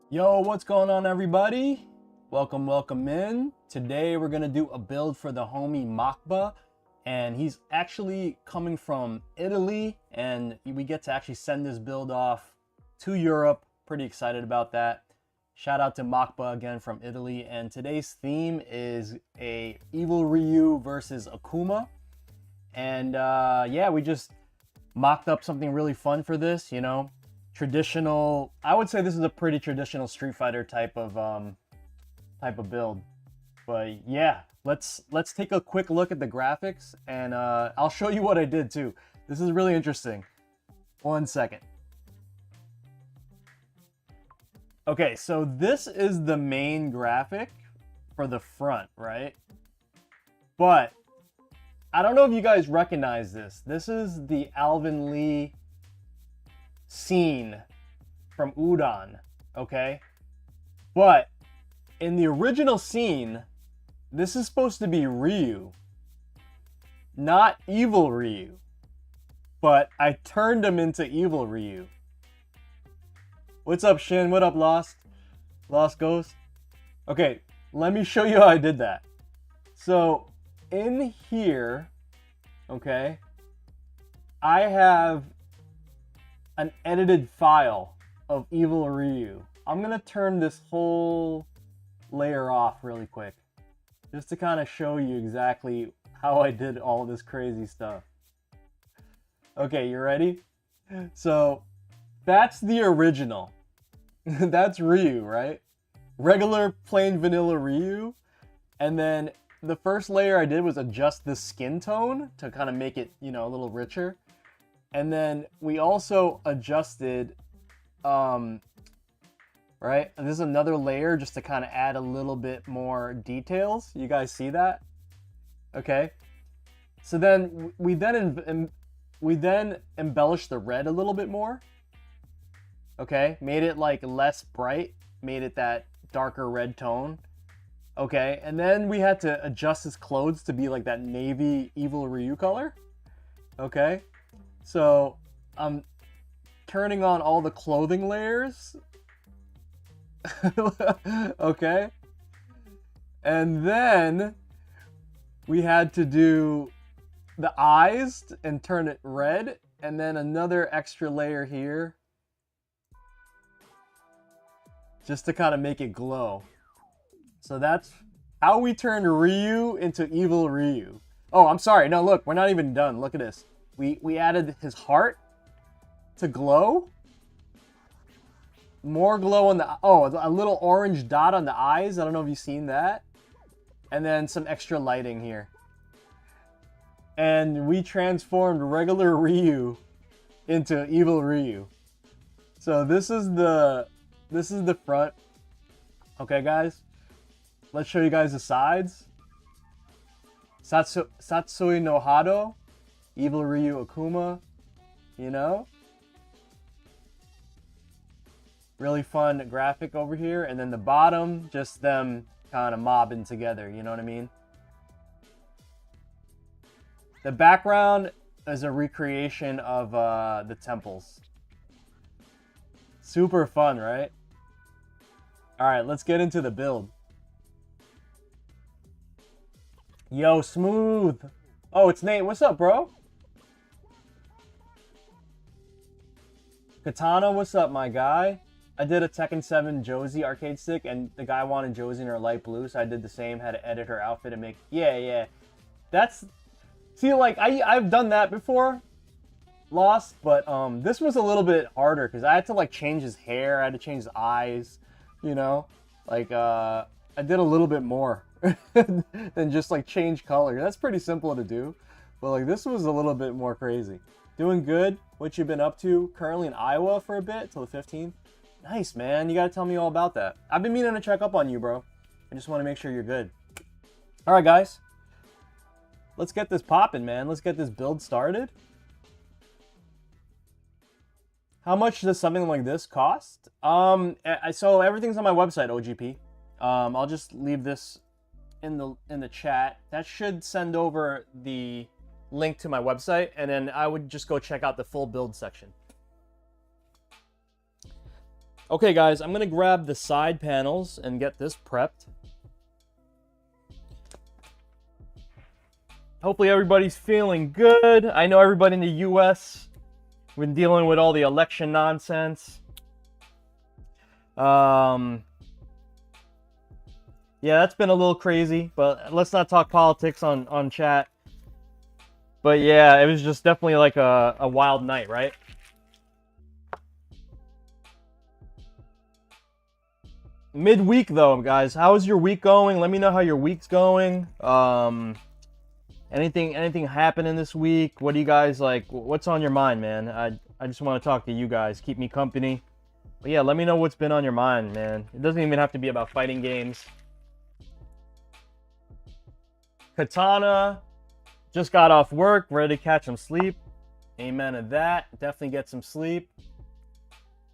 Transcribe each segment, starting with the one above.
Yo, what's going on, everybody? Welcome in. Today we're gonna do a build for the homie Makba, and he's actually coming from Italy, and we get to actually send this build off to Europe. Pretty excited about that. Shout out to Makba again from Italy, and today's theme is a Evil Ryu versus Akuma. And yeah, we just mocked up something really fun for this, you know. Traditional, I would say this is a pretty traditional Street Fighter type of build. But yeah, let's take a quick look at the graphics, and I'll show you what I did too. This is really interesting. 1 second. Okay, so this is the main graphic for the front, right? But I don't know if you guys recognize this. This is the Alvin Lee scene from Udon, okay? But in the original scene, this is supposed to be Ryu, not Evil Ryu. But I turned him into Evil Ryu. What's up, Shin? What up, Lost Ghost? Okay, let me show you how I did that. So in here, okay, I have an edited file of Evil Ryu. I'm gonna turn this whole layer off really quick, just to kind of show you exactly how I did all this crazy stuff. Okay, you ready? So that's the original. That's Ryu, right? Regular plain vanilla Ryu. And then the first layer I did was adjust the skin tone to kind of make it, you know, a little richer. And then we also adjusted, right? And this is another layer just to kind of add a little bit more details. You guys see that? Okay. So then we then embellished the red a little bit more. Okay, made it like less bright, made it that darker red tone. Okay, and then we had to adjust his clothes to be like that navy Evil Ryu color. Okay. So I'm turning on all the clothing layers. Okay. And then we had to do the eyes and turn it red. And then another extra layer here, just to kind of make it glow. So that's how we turned Ryu into Evil Ryu. Oh, I'm sorry. No, look, we're not even done. Look at this. We added his heart to glow. More glow on the... Oh, a little orange dot on the eyes. I don't know if you've seen that. And then some extra lighting here. And we transformed regular Ryu into Evil Ryu. So this is the front. Okay, guys. Let's show you guys the sides. Satsui no Hado. Evil Ryu Akuma, you know? Really fun graphic over here. And then the bottom, just them kind of mobbing together, you know what I mean? The background is a recreation of the temples. Super fun, right? Alright, let's get into the build. Yo, Smooth! Oh, it's Nate. What's up, bro? Katana, what's up, my guy? I did a Tekken 7 Josie arcade stick, and the guy wanted Josie in her light blue, so I did the same. Had to edit her outfit and make... Yeah. That's... See, like, I've done that before. Lost, but this was a little bit harder, because I had to, like, change his hair. I had to change his eyes, you know? Like, I did a little bit more than just, like, change color. That's pretty simple to do. But, like, this was a little bit more crazy. Doing good. What you been up to? Currently in Iowa for a bit, till the 15th. Nice, man. You gotta tell me all about that. I've been meaning to check up on you, bro. I just want to make sure you're good. Alright, guys. Let's get this popping, man. Let's get this build started. How much does something like this cost? So everything's on my website, OGP. I'll just leave this in the chat. That should send over the link to my website, and then I would just go check out the full build section. Okay, guys, I'm going to grab the side panels and get this prepped. Hopefully everybody's feeling good. I know everybody in the U.S. been dealing with all the election nonsense. Yeah, that's been a little crazy, but let's not talk politics on chat. But yeah, it was just definitely like a wild night, right? Midweek though, guys, how is your week going? Let me know how your week's going. Anything happening this week? What do you guys like? What's on your mind, man? I just want to talk to you guys. Keep me company. But yeah, let me know what's been on your mind, man. It doesn't even have to be about fighting games. Katana just got off work, ready to catch some sleep. Amen to that. Definitely get some sleep.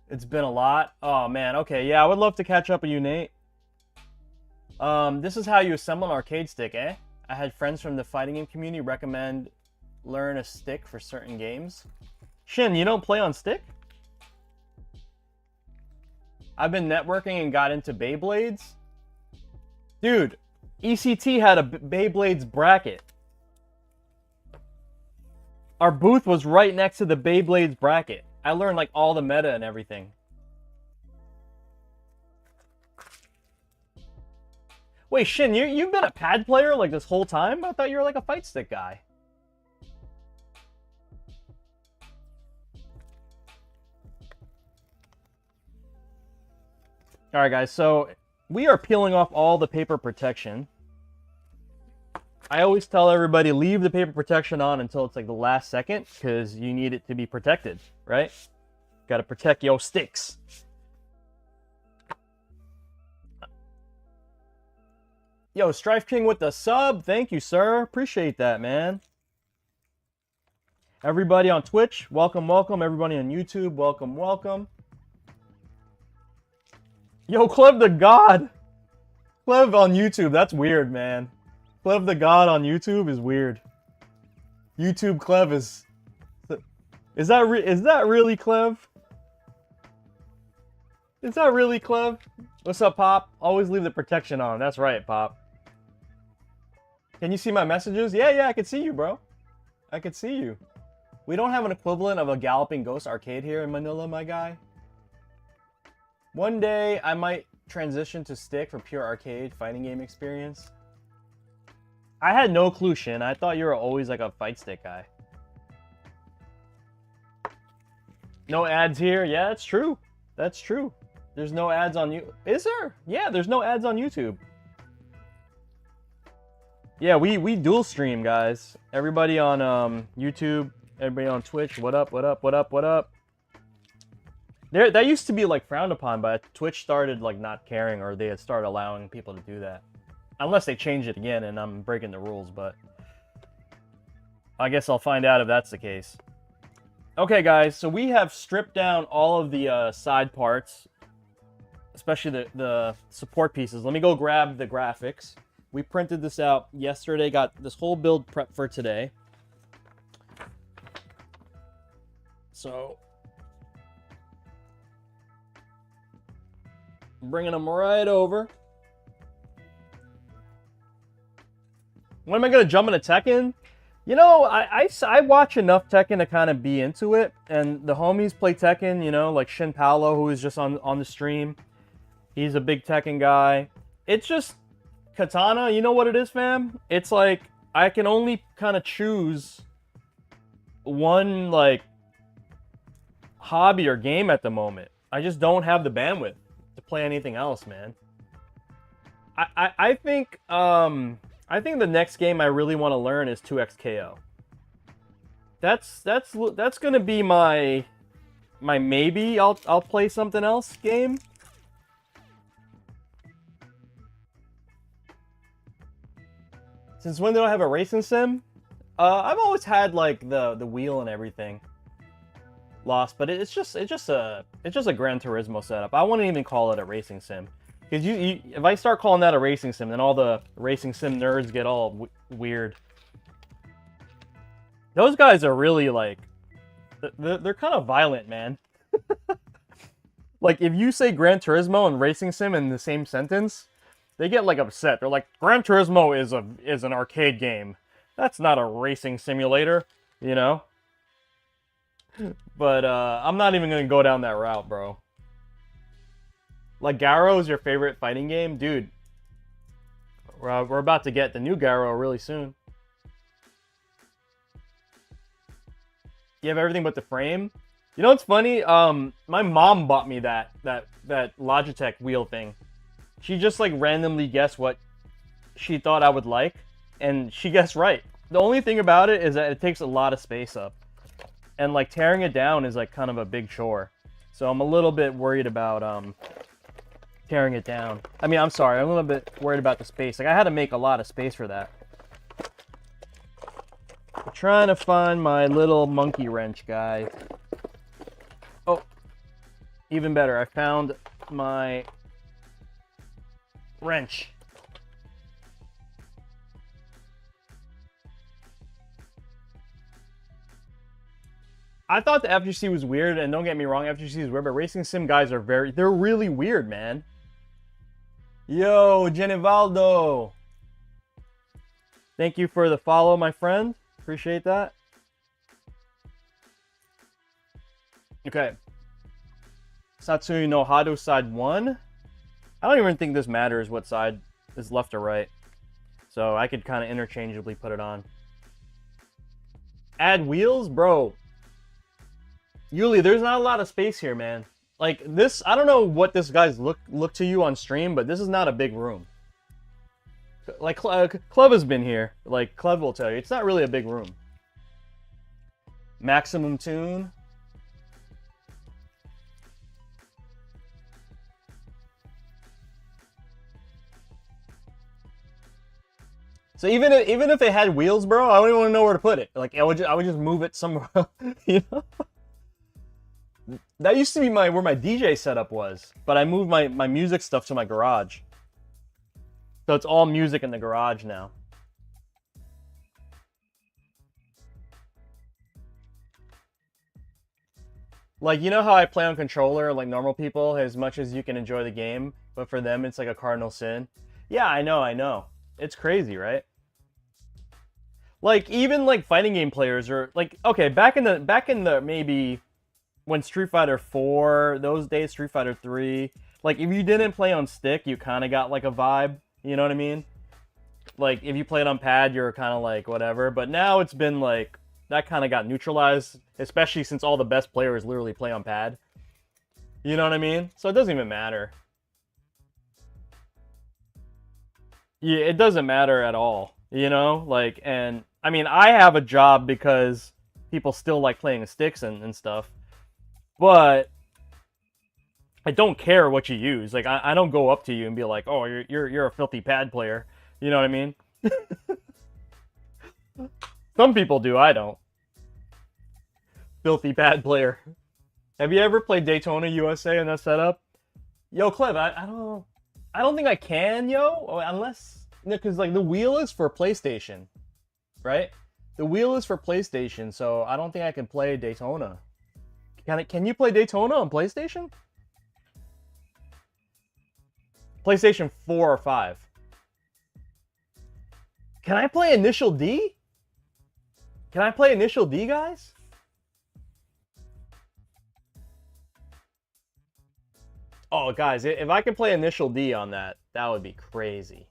It's been a lot. Oh man, okay, yeah, I would love to catch up with you, Nate. This is how you assemble an arcade stick, eh? I had friends from the fighting game community recommend learn a stick for certain games. Shin, you don't play on stick? I've been networking and got into Beyblades. Dude, ECT had a Beyblades bracket. Our booth was right next to the Beyblades bracket. I learned like all the meta and everything. Wait, Shin, you've been a pad player like this whole time? I thought you were like a fight stick guy. Alright guys, so we are peeling off all the paper protection. I always tell everybody leave the paper protection on until it's like the last second because you need it to be protected, right? Got to protect your sticks. Yo, Strife King with the sub. Thank you, sir. Appreciate that, man. Everybody on Twitch, welcome, welcome. Everybody on YouTube, welcome, welcome. Yo, Clev the God. Clev on YouTube, that's weird, man. Clev the God on YouTube is weird. YouTube Clev is... Is that really Clev? Is that really Clev? What's up, Pop? Always leave the protection on. That's right, Pop. Can you see my messages? Yeah, I can see you, bro. I can see you. We don't have an equivalent of a Galloping Ghost arcade here in Manila, my guy. One day, I might transition to stick for pure arcade fighting game experience. I had no clue, Shin. I thought you were always like a fight stick guy. No ads here? Yeah, that's true. That's true. There's no ads on you. Is there? Yeah, there's no ads on YouTube. Yeah, we dual stream, guys. Everybody on YouTube, everybody on Twitch. What up? What up? What up? What up? That used to be like frowned upon, but Twitch started like not caring, or they had started allowing people to do that. Unless they change it again and I'm breaking the rules, but I guess I'll find out if that's the case. Okay, guys, so we have stripped down all of the side parts, especially the support pieces. Let me go grab the graphics. We printed this out yesterday, got this whole build prep for today. So, bringing them right over. When am I going to jump into Tekken? You know, I watch enough Tekken to kind of be into it. And the homies play Tekken, you know, like Shin Paolo, who is just on the stream. He's a big Tekken guy. It's just Katana, you know what it is, fam? It's like, I can only kind of choose one, like, hobby or game at the moment. I just don't have the bandwidth to play anything else, man. I think the next game I really want to learn is 2XKO. That's gonna be my maybe I'll play something else game. Since when do I have a racing sim? I've always had like the wheel and everything. Lost, but it's just a Gran Turismo setup. I wouldn't even call it a racing sim. Because if I start calling that a racing sim, then all the racing sim nerds get all weird. Those guys are really like, they're kind of violent, man. Like, if you say Gran Turismo and Racing Sim in the same sentence, they get, like, upset. They're like, Gran Turismo is an arcade game. That's not a racing simulator, you know? But, I'm not even gonna go down that route, bro. Like, Garo is your favorite fighting game? Dude, we're about to get the new Garo really soon. You have everything but the frame? You know what's funny? My mom bought me that Logitech wheel thing. She just, like, randomly guessed what she thought I would like, and she guessed right. The only thing about it is that it takes a lot of space up. And, like, tearing it down is, like, kind of a big chore. So I'm a little bit worried about, tearing it down. I mean, I'm sorry, I'm a little bit worried about the space. Like, I had to make a lot of space for that. I'm trying to find my little monkey wrench guy. Oh, even better, I found my wrench. I thought the FGC was weird, and don't get me wrong, FGC is weird, but racing sim guys are they're really weird, man. Yo, Genivaldo. Thank you for the follow, my friend. Appreciate that. Okay. Satsui no Hado side 1. I don't even think this matters what side is left or right. So I could kind of interchangeably put it on. Add wheels? Bro. Yuli, there's not a lot of space here, man. Like, this, I don't know what this guy's look to you on stream, but this is not a big room. Like, Clev has been here. Like, Clev will tell you. It's not really a big room. Maximum tune. So even if they had wheels, bro, I wouldn't want to know where to put it. Like, I would just move it somewhere, you know? That used to be where my DJ setup was, but I moved my music stuff to my garage. So it's all music in the garage now. Like, you know how I play on controller, like normal people, as much as you can enjoy the game, but for them it's like a cardinal sin? Yeah, I know. It's crazy, right? Like, even like fighting game players are like, okay, back in the maybe when Street Fighter 4, those days, Street Fighter 3, like, if you didn't play on stick, you kind of got like a vibe, you know what I mean? Like, if you played on pad, you're kind of like, whatever, but now it's been like, that kind of got neutralized, especially since all the best players literally play on pad. You know what I mean? So it doesn't even matter. Yeah, it doesn't matter at all, you know? Like, and, I mean, I have a job because people still like playing with sticks and stuff. But I don't care what you use. Like, I don't go up to you and be like, "Oh, you're a filthy pad player." You know what I mean? Some people do. I don't. Filthy pad player. Have you ever played Daytona USA in that setup? Yo, Cleb, I don't think I can, yo, unless, because like the wheel is for PlayStation, right? The wheel is for PlayStation, so I don't think I can play Daytona. Can you play Daytona on PlayStation? PlayStation 4 or 5. Can I play Initial D? Can I play Initial D, guys? Oh, guys, if I could play Initial D on that, that would be crazy.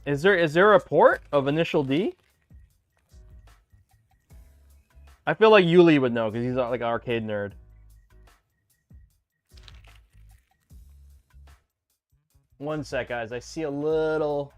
Is there a port of Initial D? I feel like Yuli would know because he's like an arcade nerd. One sec, guys. I see a little...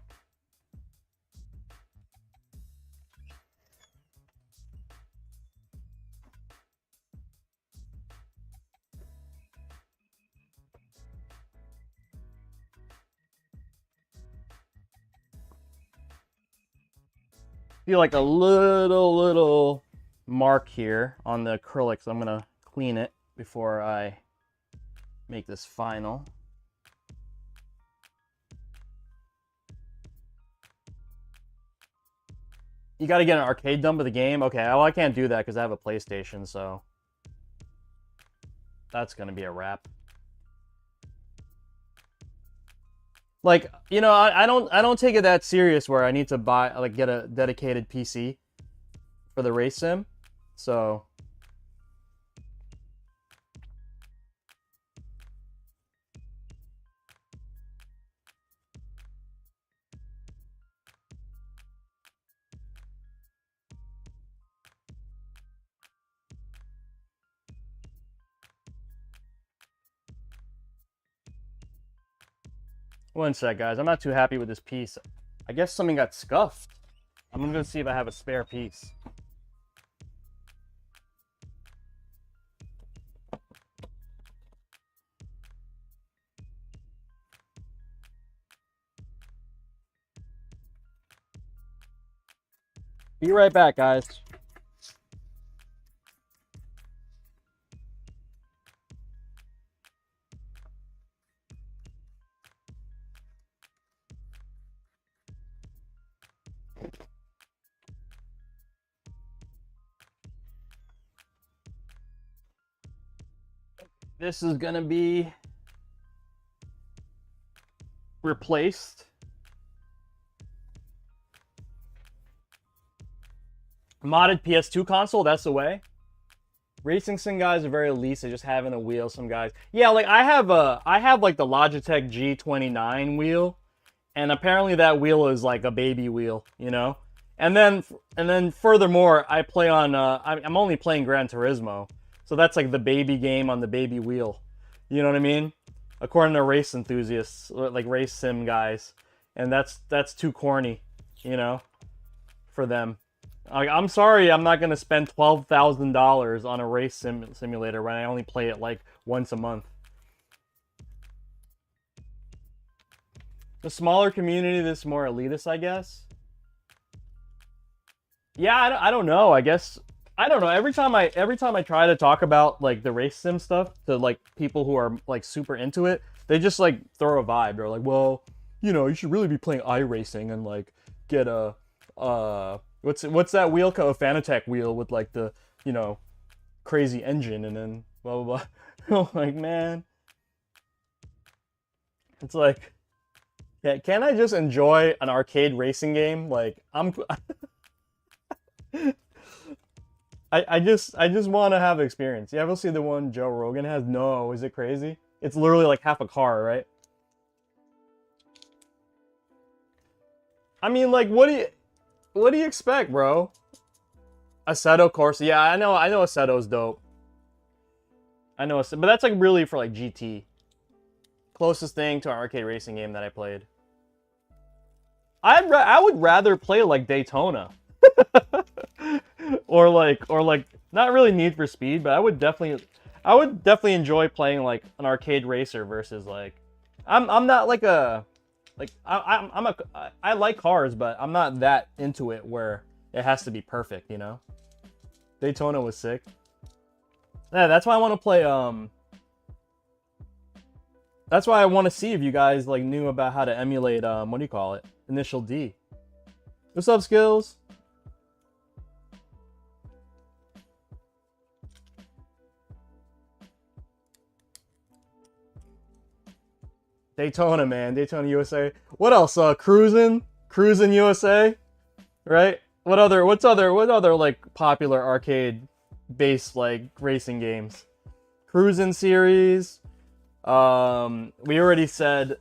feel like a little mark here on the acrylic, so I'm gonna clean it before I make this final. You gotta get an arcade dump of the game? Okay, well, I can't do that because I have a PlayStation, so... That's gonna be a wrap. Like, you know, I don't take it that serious where I need to buy, like, get a dedicated PC for the race sim. So one sec, guys. I'm not too happy with this piece. I guess something got scuffed. I'm gonna see if I have a spare piece. Be right back, guys. This is gonna be replaced. Modded PS2 console, that's the way. Racing sim guys are very elite, so just having a wheel, some guys. Yeah, like I have like the Logitech G29 wheel, and apparently that wheel is like a baby wheel, you know? And then furthermore, I play on I'm only playing Gran Turismo. So that's like the baby game on the baby wheel. You know what I mean? According to race enthusiasts, like race sim guys. And that's too corny, you know, for them. Like, I'm sorry, I'm not going to spend $12,000 on a race simulator when I only play it like once a month. The smaller community, this more elitist, I guess. Yeah, I don't know. I guess I don't know. Every time I try to talk about like the race sim stuff to like people who are like super into it, they just like throw a vibe. They're like, well, you know, you should really be playing iRacing and like get a what's that wheel called? A Fanatec wheel with like the, you know, crazy engine and then blah blah blah. I'm like, man, it's like, yeah, can't I just enjoy an arcade racing game? Like I just want to have experience. You ever see the one Joe Rogan has? No, is it crazy? It's literally like half a car, right? I mean, like, what do you expect, bro? Assetto Corsa, yeah, I know Assetto's dope. I know, but that's like really for like GT. Closest thing to an arcade racing game that I played. I would rather play like Daytona. or like not really Need for Speed, but I would definitely enjoy playing like an arcade racer versus like I'm not like a like I like cars, but I'm not that into it where it has to be perfect, you know. Daytona was sick. Yeah, that's why I want to play that's why I want to see if you guys like knew about how to emulate what do you call it? Initial D. What's up, Skills? Daytona, man. Daytona, USA. What else? Cruisin' USA, right? What other like popular arcade based like racing games? Cruisin' series. We already said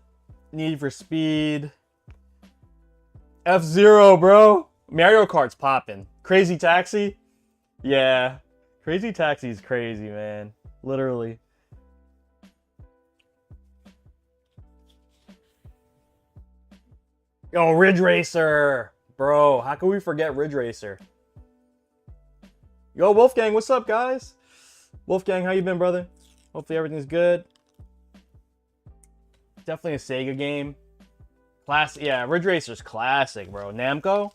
Need for Speed. F-Zero, bro. Mario Kart's popping. Crazy Taxi. Yeah. Crazy Taxi's crazy, man. Literally. Yo, Ridge Racer! Bro, how can we forget Ridge Racer? Yo, Wolfgang, what's up, guys? Wolfgang, how you been, brother? Hopefully everything's good. Definitely a Sega game. Classic, yeah, Ridge Racer's classic, bro. Namco?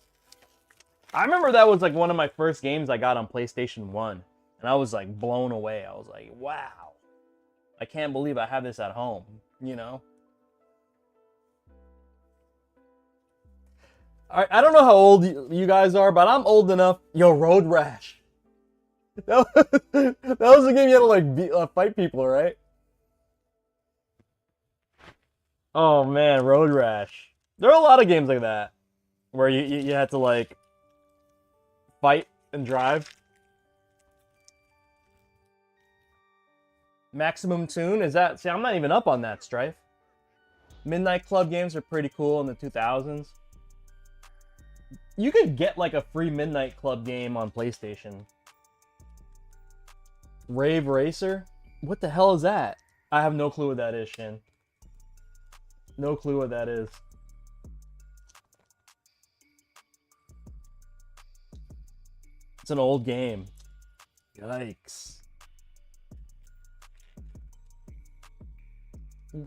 I remember that was like one of my first games I got on PlayStation 1. And I was like blown away. I was like, wow. I can't believe I have this at home, you know? I don't know how old you guys are, but I'm old enough. Yo, Road Rash. That was the game you had to like fight people, right? Oh man, Road Rash. There are a lot of games like that where you had to like fight and drive. Maximum Tune, is that? See, I'm not even up on that, Strife. Midnight Club games are pretty cool in the 2000s. You could get like a free Midnight Club game on PlayStation. Rave Racer? What the hell is that? I have no clue what that is, Shin. No clue what that is. It's an old game. Yikes.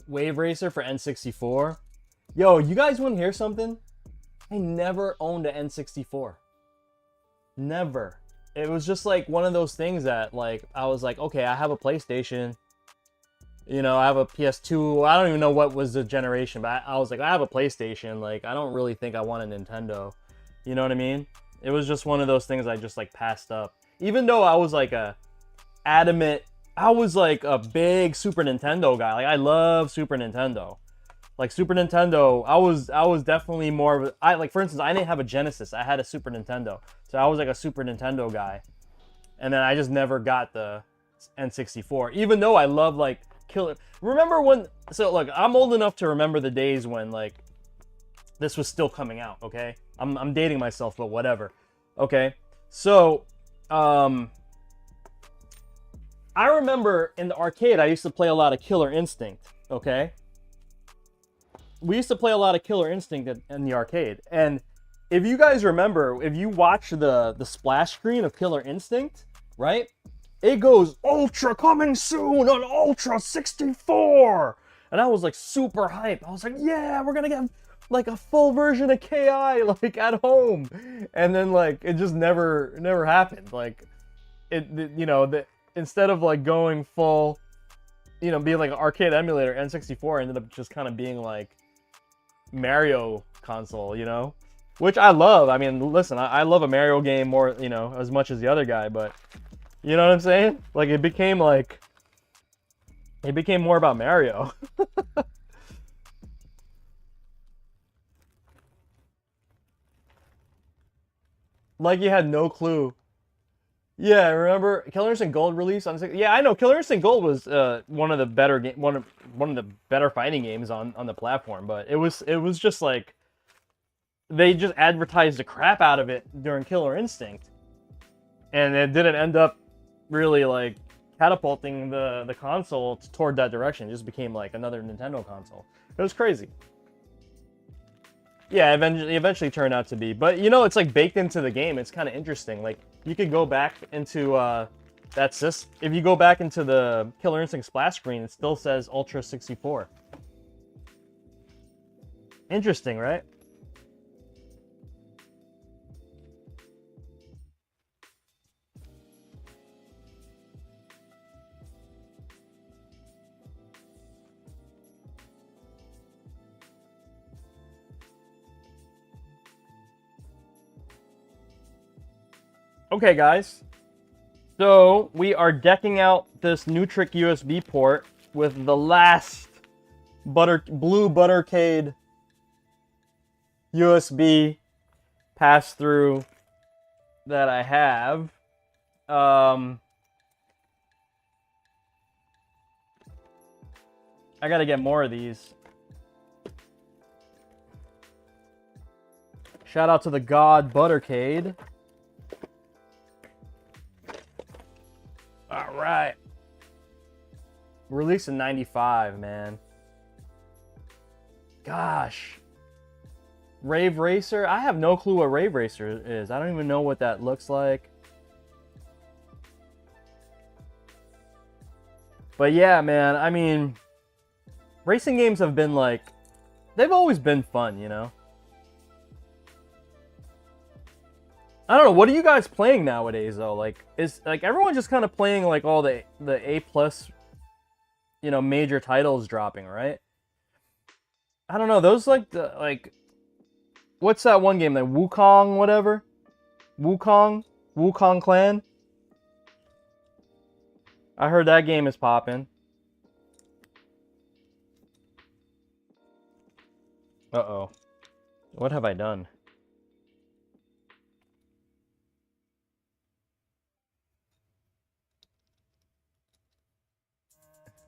Wave Racer for N64. Yo, you guys want to hear something? I never owned an N64. Never. It was just like one of those things that like I was like, okay, I have a PlayStation. You know, I have a PS2. I don't even know what was the generation, but I was like, I have a PlayStation. Like, I don't really think I want a Nintendo. You know what I mean? It was just one of those things I just like passed up. Even though I was like I was like a big Super Nintendo guy. Like, I love Super Nintendo. Like, Super Nintendo, I was definitely more of like, for instance, I didn't have a Genesis. I had a Super Nintendo. So I was like a Super Nintendo guy. And then I just never got the N64. Even though I love like Killer. Remember when, so look, I'm old enough to remember the days when like this was still coming out, okay? I'm dating myself, but whatever. Okay. So, I remember in the arcade I used to play a lot of Killer Instinct, okay? We used to play a lot of Killer Instinct in the arcade. And if you guys remember, if you watch the splash screen of Killer Instinct, right? It goes, Ultra coming soon on Ultra 64! And I was like super hyped. I was like, yeah, we're gonna get like a full version of KI like at home. And then like it just never happened. Like it you know, instead of like going full, you know, being like an arcade emulator, N64 ended up just kind of being like Mario console, you know? Which I love. I mean, listen, I love a Mario game more, you know, as much as the other guy, but you know what I'm saying? Like, it became more about Mario. Like you had no clue. Yeah, remember Killer Instinct Gold release on? Yeah, I know. Killer Instinct Gold was one of the better one of the better fighting games on the platform, but it was just like they just advertised the crap out of it during Killer Instinct, and it didn't end up really like catapulting the console toward that direction. It just became like another Nintendo console. It was crazy. Yeah, eventually turned out to be. But you know, it's like baked into the game. It's kind of interesting. Like you could go back into if you go back into the Killer Instinct splash screen, it still says Ultra 64. Interesting, right? Okay, guys. So, we are decking out this Nutric USB port with the last blue Buttercade USB pass-through that I have. I gotta get more of these. Shout out to the God Buttercade. Alright. Released in 95, man. Gosh. Rave Racer? I have no clue what Rave Racer is. I don't even know what that looks like. But yeah, man, I mean, racing games have been like, they've always been fun, you know? I don't know, what are you guys playing nowadays though? Like, is like everyone just kind of playing like all the A+, you know, major titles dropping, right? I don't know, those like what's that one game, like Wukong whatever? Wukong Clan? I heard that game is popping. Uh-oh. What have I done?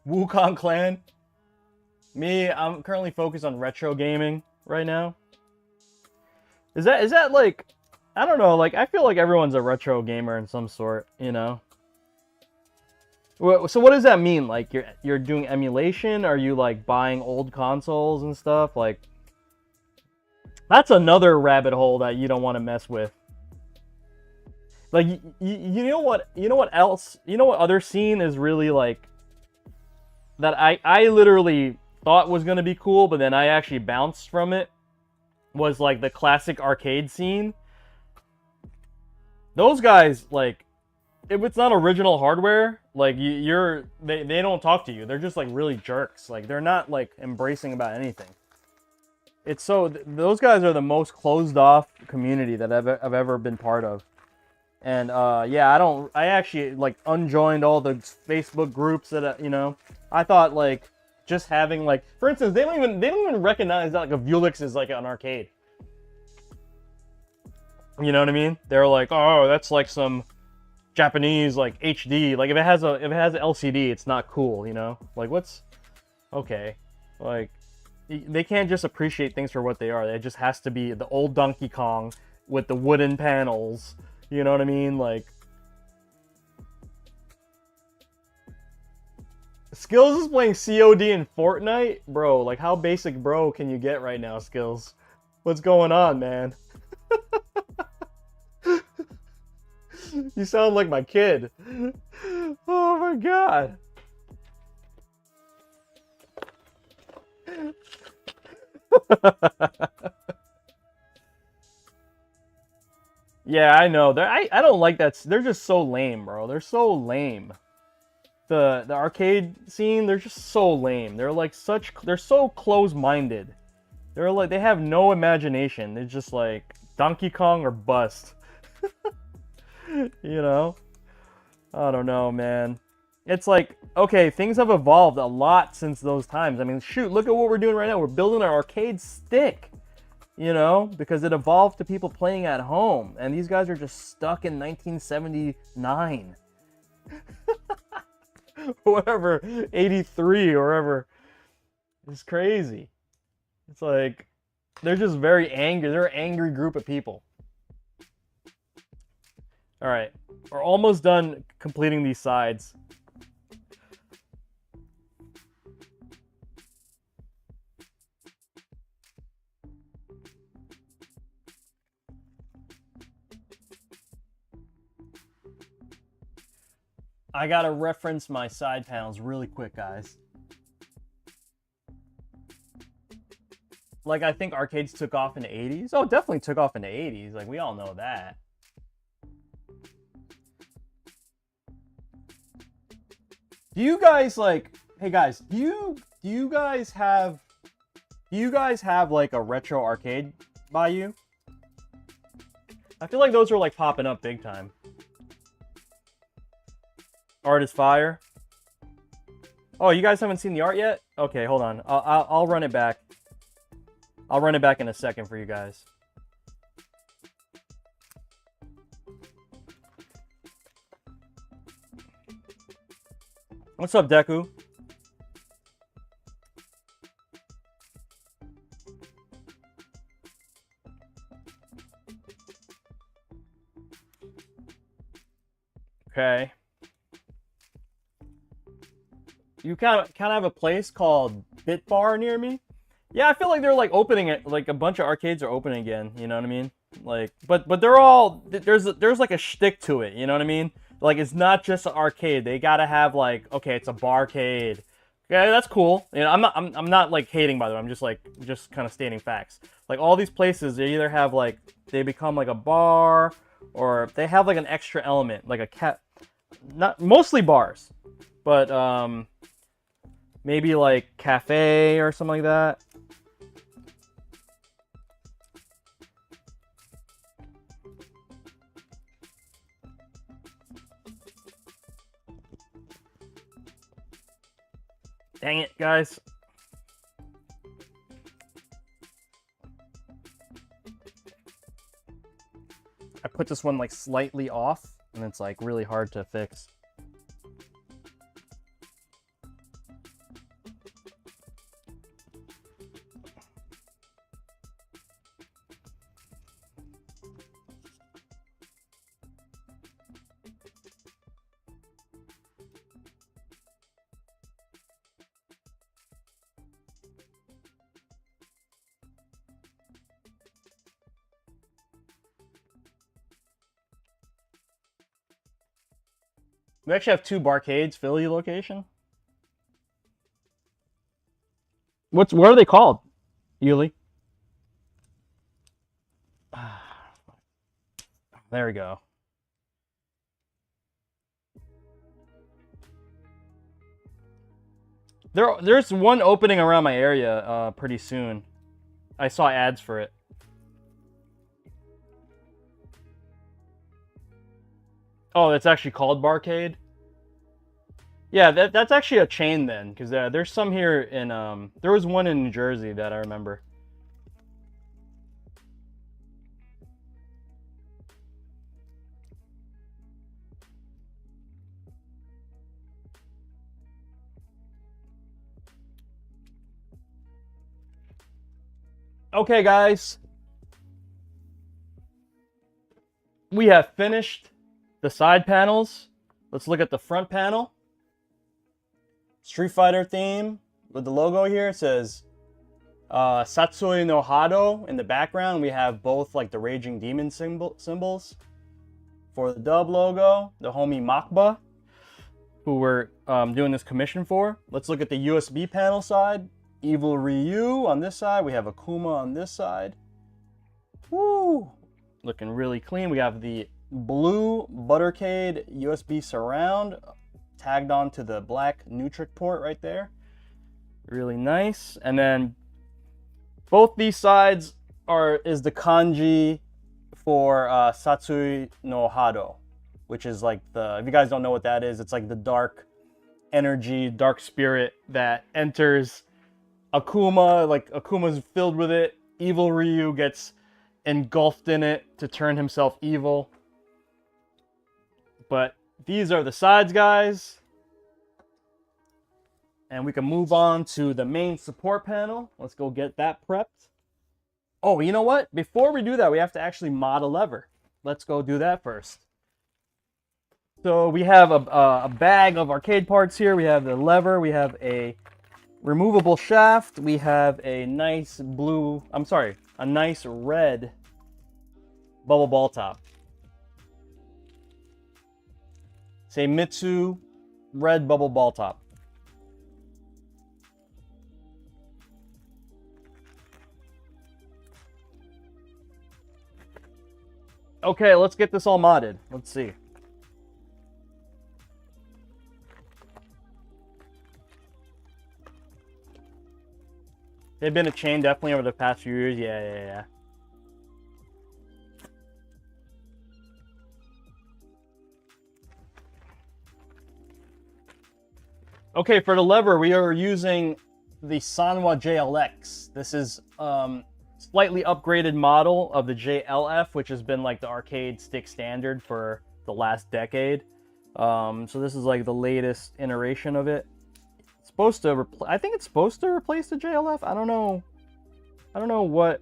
Wukong Clan? Me, I'm currently focused on retro gaming right now. Is that like, I don't know, like I feel like everyone's a retro gamer in some sort, you know? So what does that mean? Like you're doing emulation? Are you like buying old consoles and stuff? Like that's another rabbit hole that you don't want to mess with. Like you know what else? You know what other scene is really like that I literally thought was going to be cool, but then I actually bounced from it, was like the classic arcade scene. Those guys, like, if it's not original hardware, like they don't talk to you. They're just like really jerks. Like they're not like embracing about anything. It's so those guys are the most closed off community that I've ever been part of. And yeah, I actually like unjoined all the Facebook groups that you know. I thought like just having like, for instance, they don't even recognize that like a Vulix is like an arcade. You know what I mean? They're like, oh, that's like some Japanese like HD. Like if it has an LCD, it's not cool. You know? Like what's okay? Like they can't just appreciate things for what they are. It just has to be the old Donkey Kong with the wooden panels. You know what I mean? Like Skills is playing COD in Fortnite? Bro, like how basic bro can you get right now, Skills? What's going on, man? You sound like my kid. Oh my god. Yeah, I know. I don't like that. They're just so lame, bro. They're so lame. The arcade scene, they're just so lame. They're like they're so close-minded. They're like, they have no imagination. They're just like Donkey Kong or bust. You know? I don't know, man. It's like, okay, things have evolved a lot since those times. I mean, shoot, look at what we're doing right now. We're building an arcade stick, you know, because it evolved to people playing at home. And these guys are just stuck in 1979. Whatever, 83 or whatever. It's crazy. It's like, they're just very angry. They're an angry group of people. All right, we're almost done completing these sides. I gotta reference my side panels really quick, guys. Like, I think arcades took off in the 80s. Oh, definitely took off in the 80s. Like, we all know that. Do you guys like, hey guys, do you guys have like a retro arcade by you? I feel like those are like popping up big time. Art is fire. Oh, you guys haven't seen the art yet? Okay, hold on. I'll run it back. I'll run it back in a second for you guys. What's up, Deku? Okay. You kind of have a place called Bit Bar near me. Yeah, I feel like they're like opening it. Like a bunch of arcades are opening again. You know what I mean? Like, but they're all there's like a shtick to it. You know what I mean? Like it's not just an arcade. They gotta have like, okay, it's a barcade. Yeah, that's cool. You know, I'm not like hating, by the way. I'm just kind of stating facts. Like all these places, they either have like they become like a bar, or they have like an extra element, like a cat. Not mostly bars, but maybe like cafe or something like that. Dang it, guys. I put this one like slightly off, and it's like really hard to fix. We actually have 2 barcades, Philly location. What are they called, Yuli? There we go. There's one opening around my area pretty soon. I saw ads for it. Oh, it's actually called Barcade? Yeah, that's actually a chain then, because there's some here in, there was one in New Jersey that I remember. Okay, guys. We have finished the side panels. Let's look at the front panel. Street Fighter theme with the logo here. It says Satsui no Hado in the background. We have both like the Raging Demon symbols. For the dub logo, the homie Makba, who we're doing this commission for. Let's look at the USB panel side. Evil Ryu on this side. We have Akuma on this side. Woo! Looking really clean. We have the blue Buttercade USB surround tagged onto the black Nutric port right there. Really nice. And then both these sides is the kanji for Satsui no Hado, which is like if you guys don't know what that is, it's like the dark energy, dark spirit that enters Akuma. Like Akuma's filled with it. Evil Ryu gets engulfed in it to turn himself evil. But these are the sides, guys. And we can move on to the main support panel. Let's go get that prepped. Oh, you know what? Before we do that, we have to actually mod a lever. Let's go do that first. So we have a bag of arcade parts here. We have the lever. We have a removable shaft. We have a nice a nice red bubble ball top. Seimitsu red bubble ball top. Okay, let's get this all modded. Let's see. They've been a chain definitely over the past few years. Yeah. Okay, for the lever, we are using the Sanwa JLX. This is slightly upgraded model of the JLF, which has been like the arcade stick standard for the last decade. So this is like the latest iteration of it. It's supposed to I think it's supposed to replace the JLF. I don't know what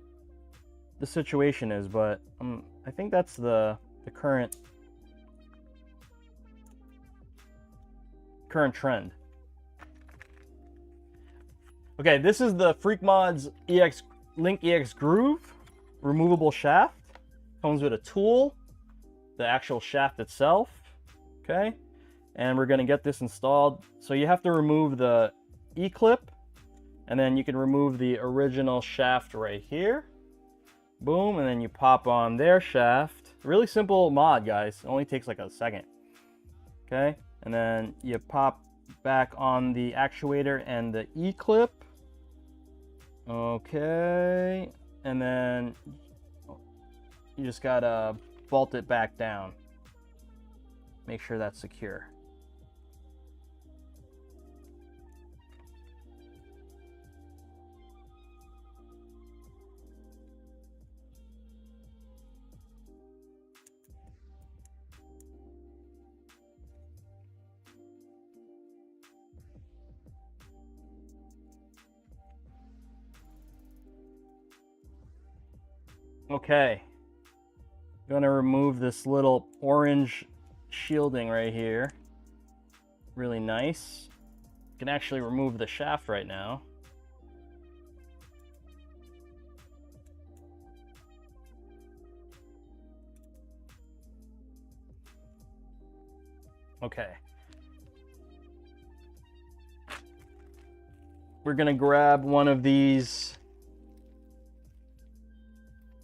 the situation is, but I think that's the current trend. Okay, this is the FreakMods Link EX Groove removable shaft. Comes with a tool, the actual shaft itself. Okay, and we're gonna get this installed. So you have to remove the E-clip, and then you can remove the original shaft right here. Boom, and then you pop on their shaft. Really simple mod, guys. It only takes like a second. Okay, and then you pop back on the actuator and the E-clip. Okay, and then you just gotta bolt it back down. Make sure that's secure. Okay. I'm gonna remove this little orange shielding right here. Really nice. You can actually remove the shaft right now. Okay. We're gonna grab one of these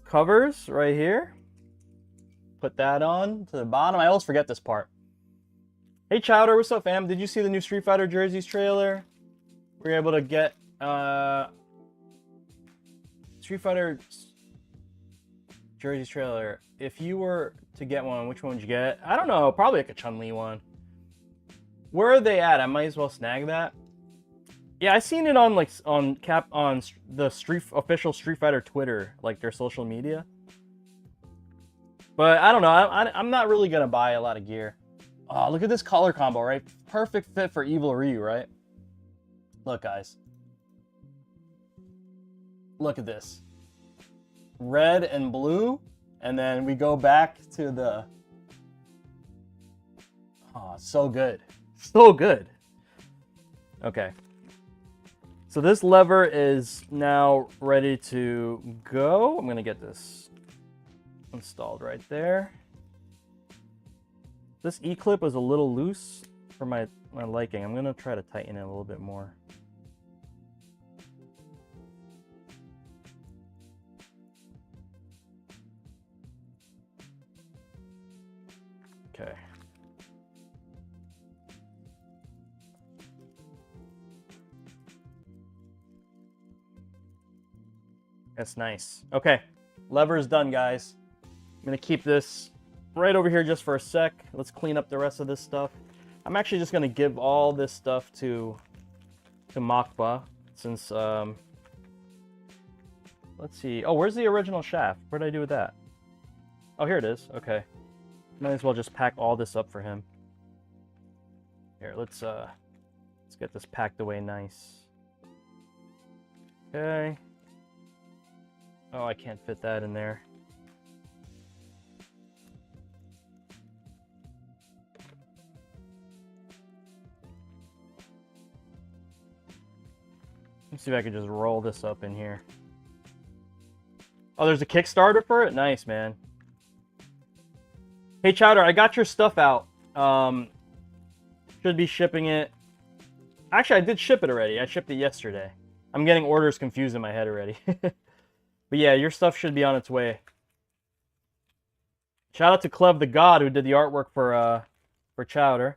covers right here. Put that on to the bottom. I always forget this part. Hey Chowder, what's up, fam? Did you see the new Street Fighter jerseys trailer? We were able to get Street Fighter jerseys trailer. If you were to get one, which one would you get? I don't know, probably like a Chun-Li one. Where are they at? I might as well snag that. Yeah, I seen it on on the official Street Fighter Twitter, like their social media. But I don't know. I'm not really gonna buy a lot of gear. Oh, look at this color combo, right? Perfect fit for Evil Ryu, right? Look, guys. Look at this. Red and blue, and then we go back to the. Oh, so good, so good. Okay. So this lever is now ready to go. I'm gonna get this installed right there. This E-clip was a little loose for my liking. I'm gonna try to tighten it a little bit more. Okay. That's nice. Okay, lever is done, guys. I'm gonna keep this right over here just for a sec. Let's clean up the rest of this stuff. I'm actually just gonna give all this stuff to Makba since let's see. Oh, where's the original shaft? What did I do with that? Oh, here it is. Okay. Might as well just pack all this up for him. Here, let's get this packed away nice. Okay. Oh, I can't fit that in there. Let's see if I can just roll this up in here. Oh, there's a Kickstarter for it? Nice, man. Hey, Chowder, I got your stuff out. Should be shipping it. Actually, I did ship it already. I shipped it yesterday. I'm getting orders confused in my head already. But yeah, your stuff should be on its way. Shout out to Clev the God who did the artwork for Chowder.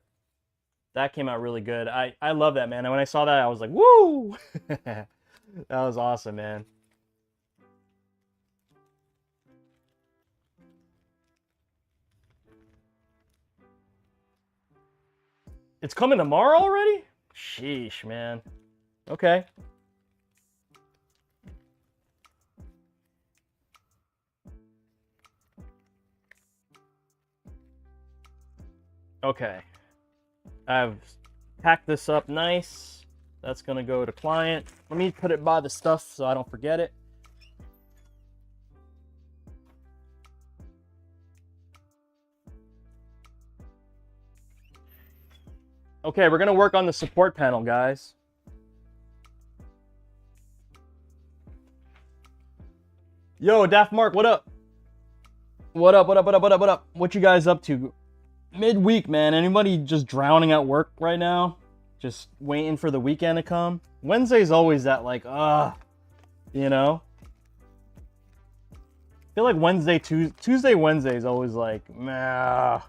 That came out really good. I love that, man. And when I saw that, I was like, woo! That was awesome, man. It's coming tomorrow already? Sheesh, man. Okay. Okay. I've packed this up nice. That's gonna go to client. Let me put it by the stuff so I don't forget it. Okay, we're gonna work on the support panel, guys. Yo, Daft Mark, what up? What up, what up, what up, what up, what up? What you guys up to? Midweek, man. Anybody just drowning at work right now? Just waiting for the weekend to come? Wednesday's always that, like, you know? I feel like Tuesday, Wednesday is always like, meh,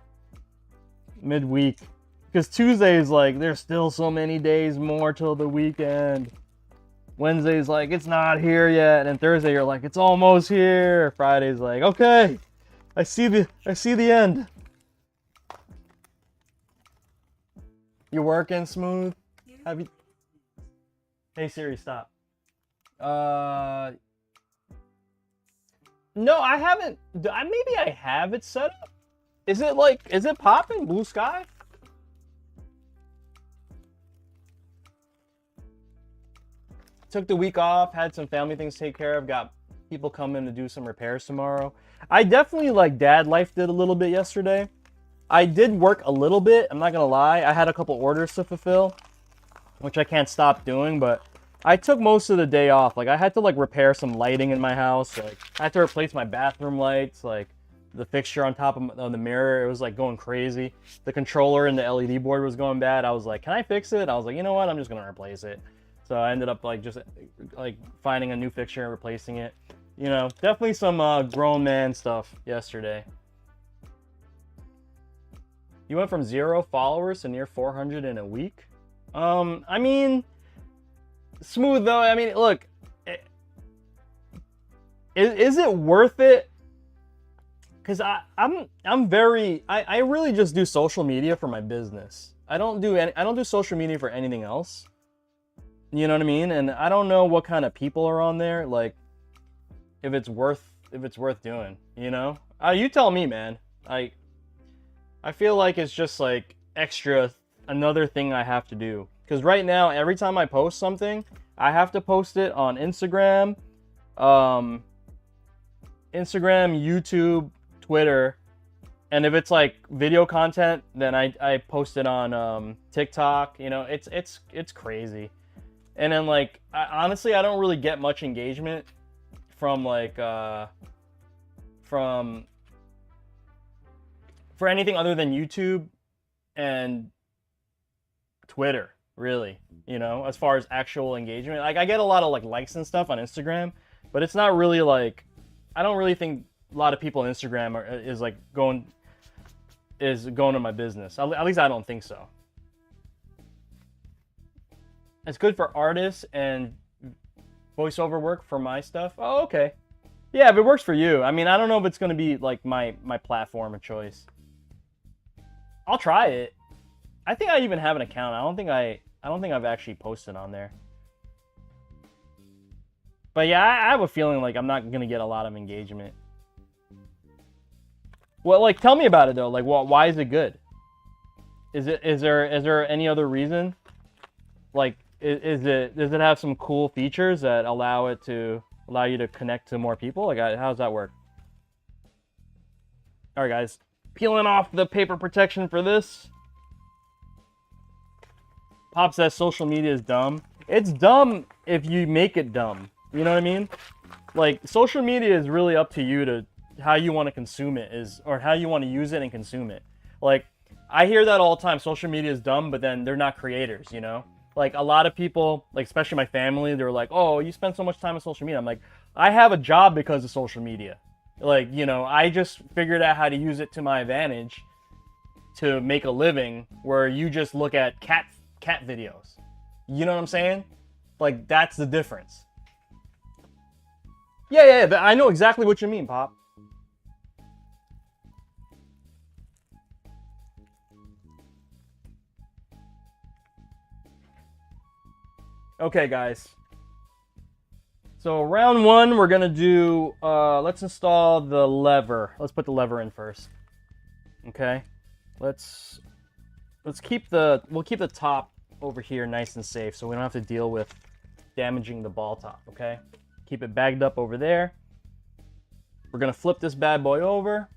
midweek. Because Tuesday is like, there's still so many days more till the weekend. Wednesday's like, it's not here yet. And Thursday, you're like, it's almost here. Friday's like, okay, I see the end. You working smooth? Have you? Hey Siri, stop. No, I haven't. Maybe I have it set up. Is it popping? Blue sky? Took the week off, had some family things to take care of, got People come in to do some repairs tomorrow. I definitely, like, dad life did a little bit yesterday. I did work a little bit, I'm not gonna lie. I had a couple orders to fulfill, which I can't stop doing, but I took most of the day off. Like, I had to, like, repair some lighting in my house. Like, I had to replace my bathroom lights, like, the fixture on top of the mirror. It was, like, going crazy. The controller and the LED board was going bad. I was like, can I fix it? I was like, you know what? I'm just gonna replace it. So I ended up, like, just, like, finding a new fixture and replacing it. You know, definitely some grown man stuff yesterday. You went from 0 followers to near 400 in a week? I mean, smooth though. I mean, look, is it worth it? Because I really just do social media for my business. I don't do social media for anything else. You know what I mean? And I don't know what kind of people are on there. Like, if it's worth doing, you know? You tell me, man. I feel like it's just like another thing I have to do. Because right now, every time I post something, I have to post it on Instagram, YouTube, Twitter, and if it's like video content, then I post it on TikTok. You know, it's crazy. And then, like, honestly, I don't really get much engagement from, like, for anything other than YouTube and Twitter, really, you know, as far as actual engagement. Like, I get a lot of, like, likes and stuff on Instagram, but it's not really, like, I don't really think a lot of people on Instagram is going to my business. At least I don't think so. It's good for artists and voiceover work for my stuff. Oh, okay. Yeah, if it works for you. I mean, I don't know if it's going to be, like, my platform of choice. I'll try it. I think I even have an account. I don't think I've actually posted on there. But yeah, I have a feeling like I'm not going to get a lot of engagement. Well, like, tell me about it though. Like, why is it good? Is there any other reason? Like, does it have some cool features that allow you to connect to more people? Like, how does that work? All right, guys, peeling off the paper protection for this. Pop says social media is dumb. It's dumb if you make it dumb. You know what I mean? Like, social media is really up to you to how you want to consume it or how you want to use it and consume it. Like, I hear that all the time. Social media is dumb, but then they're not creators, you know? Like, a lot of people, like, especially my family, they're like, oh, you spend so much time on social media. I'm like, I have a job because of social media. Like, you know, I just figured out how to use it to my advantage to make a living, where you just look at cat videos. You know what I'm saying? Like, that's the difference. Yeah, I know exactly what you mean, Pop. Okay, guys. So round one, we're gonna do, let's install the lever. Let's put the lever in first. Okay. We'll keep the top over here nice and safe so we don't have to deal with damaging the ball top, okay? Keep it bagged up over there. We're gonna flip this bad boy over.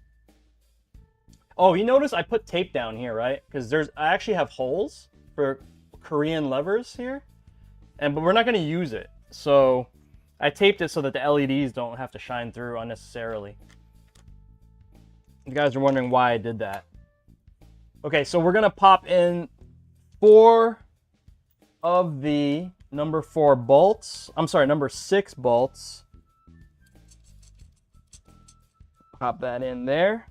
Oh, you notice I put tape down here, right? Because I actually have holes for Korean levers here, but we're not gonna use it. So I taped it so that the LEDs don't have to shine through unnecessarily. You guys are wondering why I did that. Okay, so we're gonna pop in 4 of the number 4 bolts. I'm sorry, number 6 bolts. Pop that in there.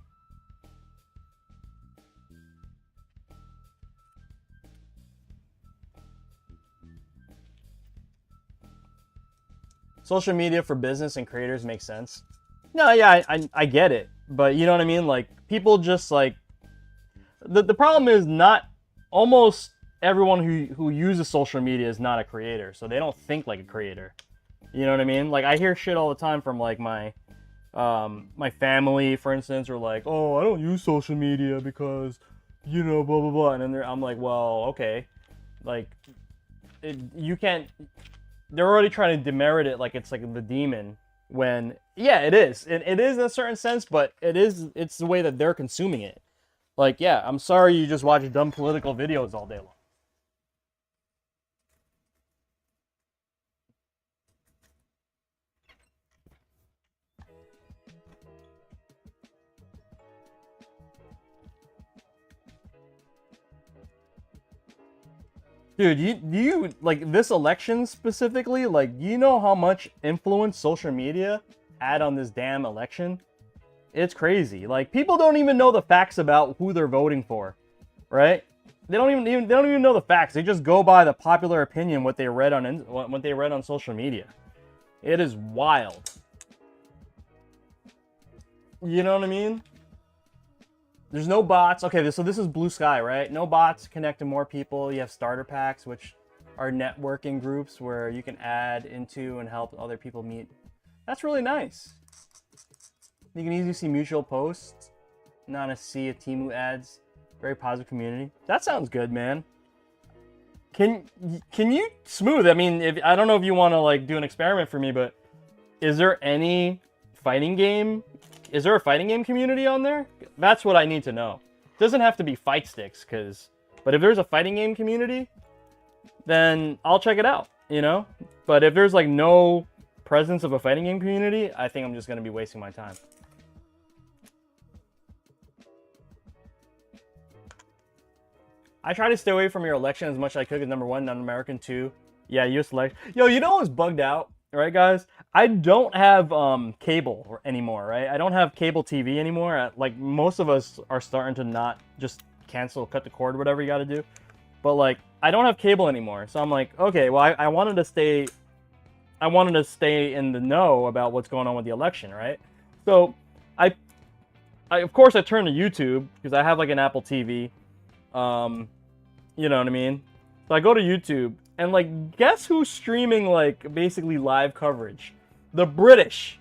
Social media for business and creators makes sense. No, yeah, I get it. But you know what I mean? Like, people just, like... The problem is not... Almost everyone who uses social media is not a creator. So they don't think like a creator. You know what I mean? Like, I hear shit all the time from, like, my family, for instance, are like, oh, I don't use social media because, you know, blah, blah, blah. And then I'm like, well, okay. Like, you can't... They're already trying to demerit it like it's like the demon. when, yeah, it is. It is in a certain sense, but it's the way that they're consuming it. Like, yeah, I'm sorry you just watch dumb political videos all day long. Dude, you like this election specifically, like, you know how much influence social media had on this damn election? It's crazy. Like, people don't even know the facts about who they're voting for, right? They don't even know the facts. They just go by the popular opinion what they read on social media. It is wild. You know what I mean? There's no bots. Okay, so this is blue sky, right? No bots connect to more people. You have starter packs, which are networking groups where you can add into and help other people meet. That's really nice. You can easily see mutual posts, not a sea of Temu ads. Very positive community. That sounds good, man. Can you smooth? I mean, I don't know if you want to like do an experiment for me, but is there any fighting game? Is there a fighting game community on there? That's what I need to know. It doesn't have to be Fightsticks, but if there's a fighting game community, then I'll check it out, you know? But if there's like no presence of a fighting game community, I think I'm just going to be wasting my time. I try to stay away from your election as much as I could, because number one, not American. Two, yeah, US election. Yo, you know what's bugged out? Right, guys? I don't have cable anymore, right? I don't have cable TV anymore. Like, most of us are starting to not just cancel, cut the cord, whatever you got to do. But, like, I don't have cable anymore. So I'm like, okay, well, I wanted to stay in the know about what's going on with the election, right? So I of course I turned to YouTube because I have like an Apple TV. You know what I mean? So I go to YouTube and like, guess who's streaming like basically live coverage? The British.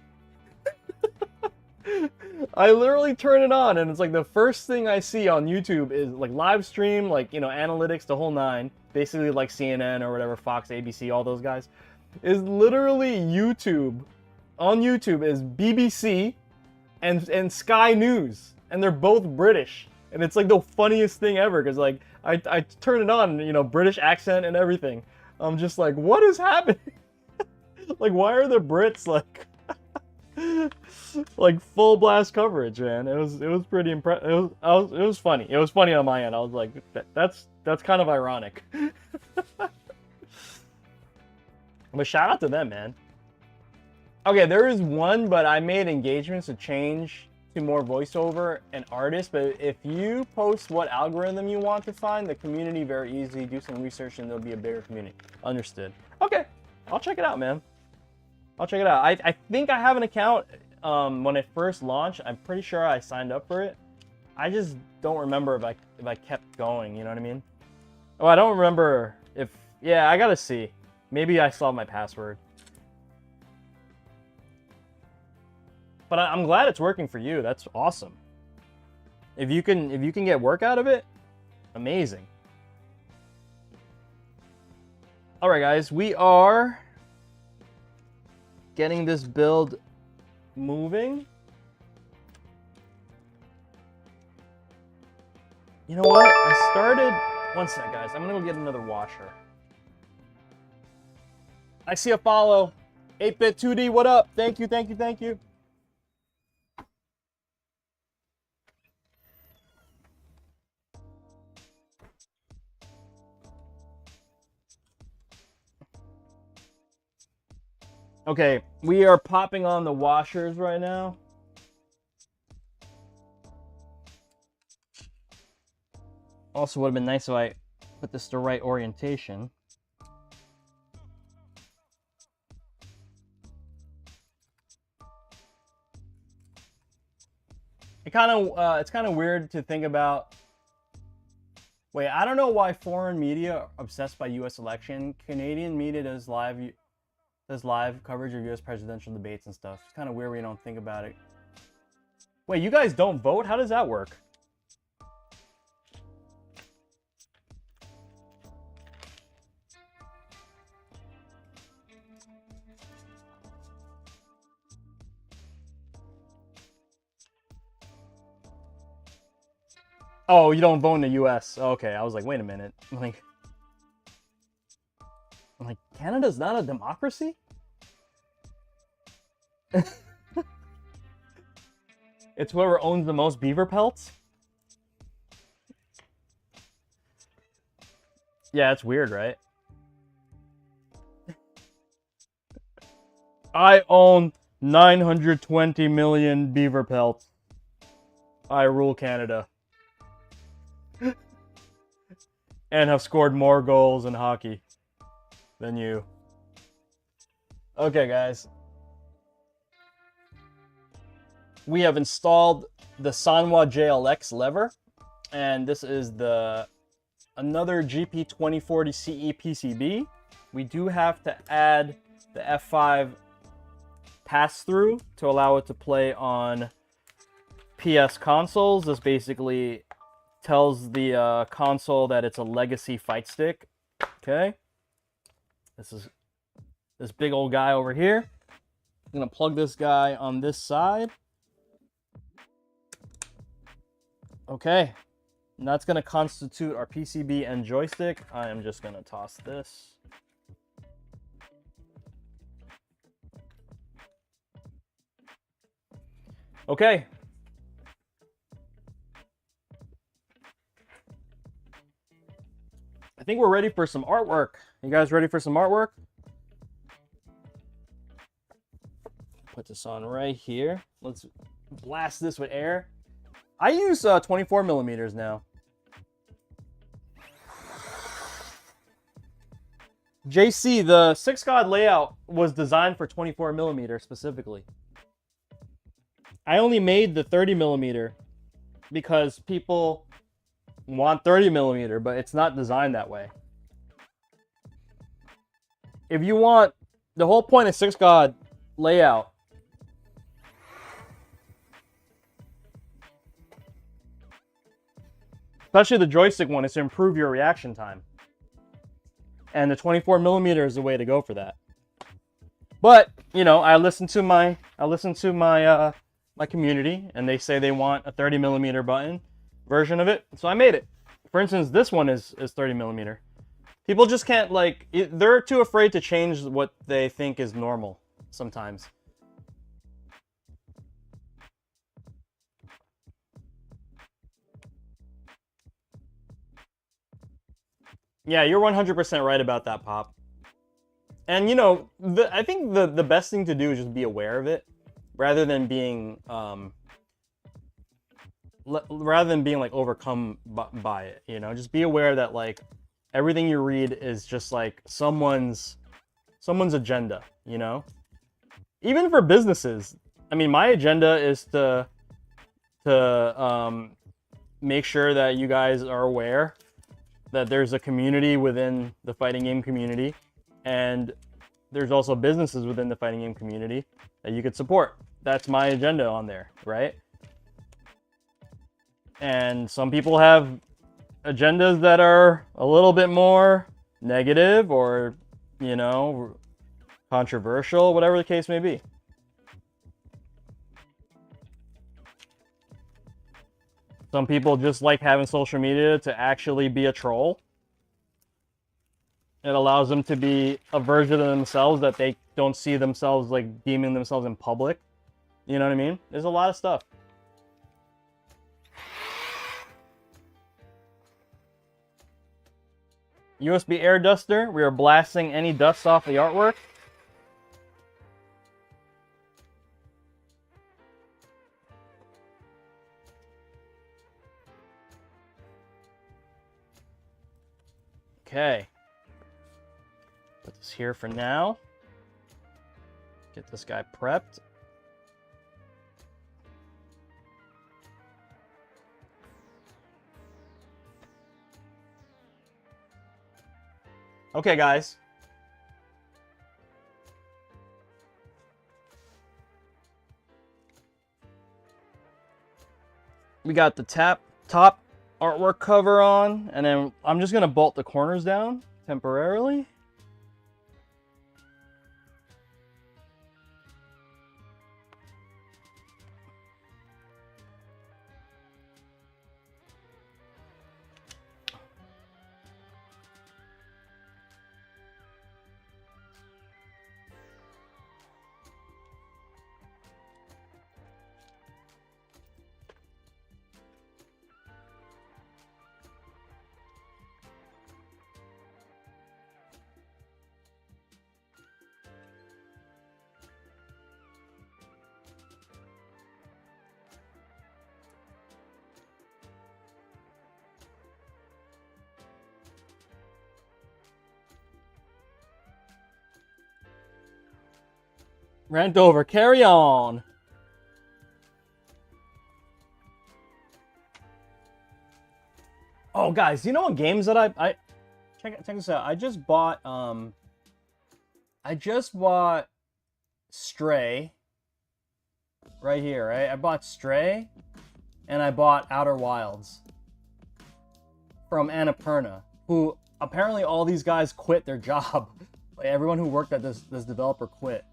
I literally turn it on and it's like the first thing I see on YouTube is like live stream, like, you know, analytics, the whole nine, basically like CNN or whatever, Fox, ABC, all those guys, is literally YouTube. On YouTube is BBC and Sky News, and they're both British. And it's like the funniest thing ever, because like I turn it on, you know, British accent and everything. I'm just like, what is happening? Like, why are the Brits like like full blast coverage, man? It was pretty impressive. It was funny. It was funny on my end. I was like, that's kind of ironic. But shout out to them, man. Okay, there is one, but I made engagements to change to more voiceover and artists. But if you post what algorithm you want to find, the community very easy. Do some research and there'll be a bigger community. Understood. Okay, I'll check it out, man. I'll check it out. I think I have an account when it first launched. I'm pretty sure I signed up for it. I just don't remember if I kept going, you know what I mean? Oh, I don't remember if... Yeah, I gotta see. Maybe I still have my password. But I'm glad it's working for you. That's awesome. If you can get work out of it, amazing. All right, guys, we are getting this build moving. You know what? I started... One sec, guys. I'm gonna go get another washer. I see a follow. 8-bit 2D, what up? Thank you, thank you, thank you. Okay, we are popping on the washers right now. Also, would have been nice if I put this to right orientation. It's kind of weird to think about. Wait, I don't know why foreign media are obsessed by U.S. election. Canadian media does live coverage of U.S. presidential debates and stuff. It's kind of weird we don't think about it. Wait, you guys don't vote? How does that work? Oh, you don't vote in the U.S. Okay, I was like, wait a minute. I'm like, Canada's not a democracy? It's whoever owns the most beaver pelts? Yeah, it's weird, right? I own 920 million beaver pelts. I rule Canada. And have scored more goals in hockey than you. Okay, guys. We have installed the Sanwa JLX lever, and this is another GP2040 CE PCB. We do have to add the F5 pass-through to allow it to play on PS consoles. This basically tells the console that it's a legacy fight stick. Okay, this is this big old guy over here. I'm gonna plug this guy on this side. Okay, and that's gonna constitute our PCB and joystick. I am just gonna toss this. Okay. I think we're ready for some artwork. You guys ready for some artwork? Put this on right here. Let's blast this with air. I use 24 millimeters now. JC, the 6God layout was designed for 24 millimeter specifically. I only made the 30 millimeter because people want 30 millimeter, but it's not designed that way. If you want, the whole point of 6God layout especially the joystick one, is to improve your reaction time. And the 24 millimeter is the way to go for that. But, you know, I listen to my my community, and they say they want a 30 millimeter button version of it, so I made it. For instance, this one is 30 millimeter. People just can't, like, they're too afraid to change what they think is normal sometimes. Yeah, you're 100% right about that, Pop. And, you know, I think the best thing to do is just be aware of it, rather than being like overcome by it. You know, just be aware that, like, everything you read is just like someone's agenda. You know, even for businesses. I mean, my agenda is to make sure that you guys are aware that there's a community within the fighting game community, and there's also businesses within the fighting game community that you could support. That's my agenda on there, right? And some people have agendas that are a little bit more negative or, you know, controversial, whatever the case may be. Some people just like having social media to actually be a troll. It allows them to be a version of themselves that they don't see themselves, like, deeming themselves in public. You know what I mean? There's a lot of stuff. USB air duster. We are blasting any dust off the artwork. Okay. Put this here for now. Get this guy prepped. Okay, guys. We got the top artwork cover on, and then I'm just gonna bolt the corners down temporarily. Rant over. Carry on. Oh, guys, you know what games that I check this out. I just bought Stray right here, right? I bought Stray and I bought Outer Wilds from Annapurna, who apparently all these guys quit their job. Like, everyone who worked at this developer quit.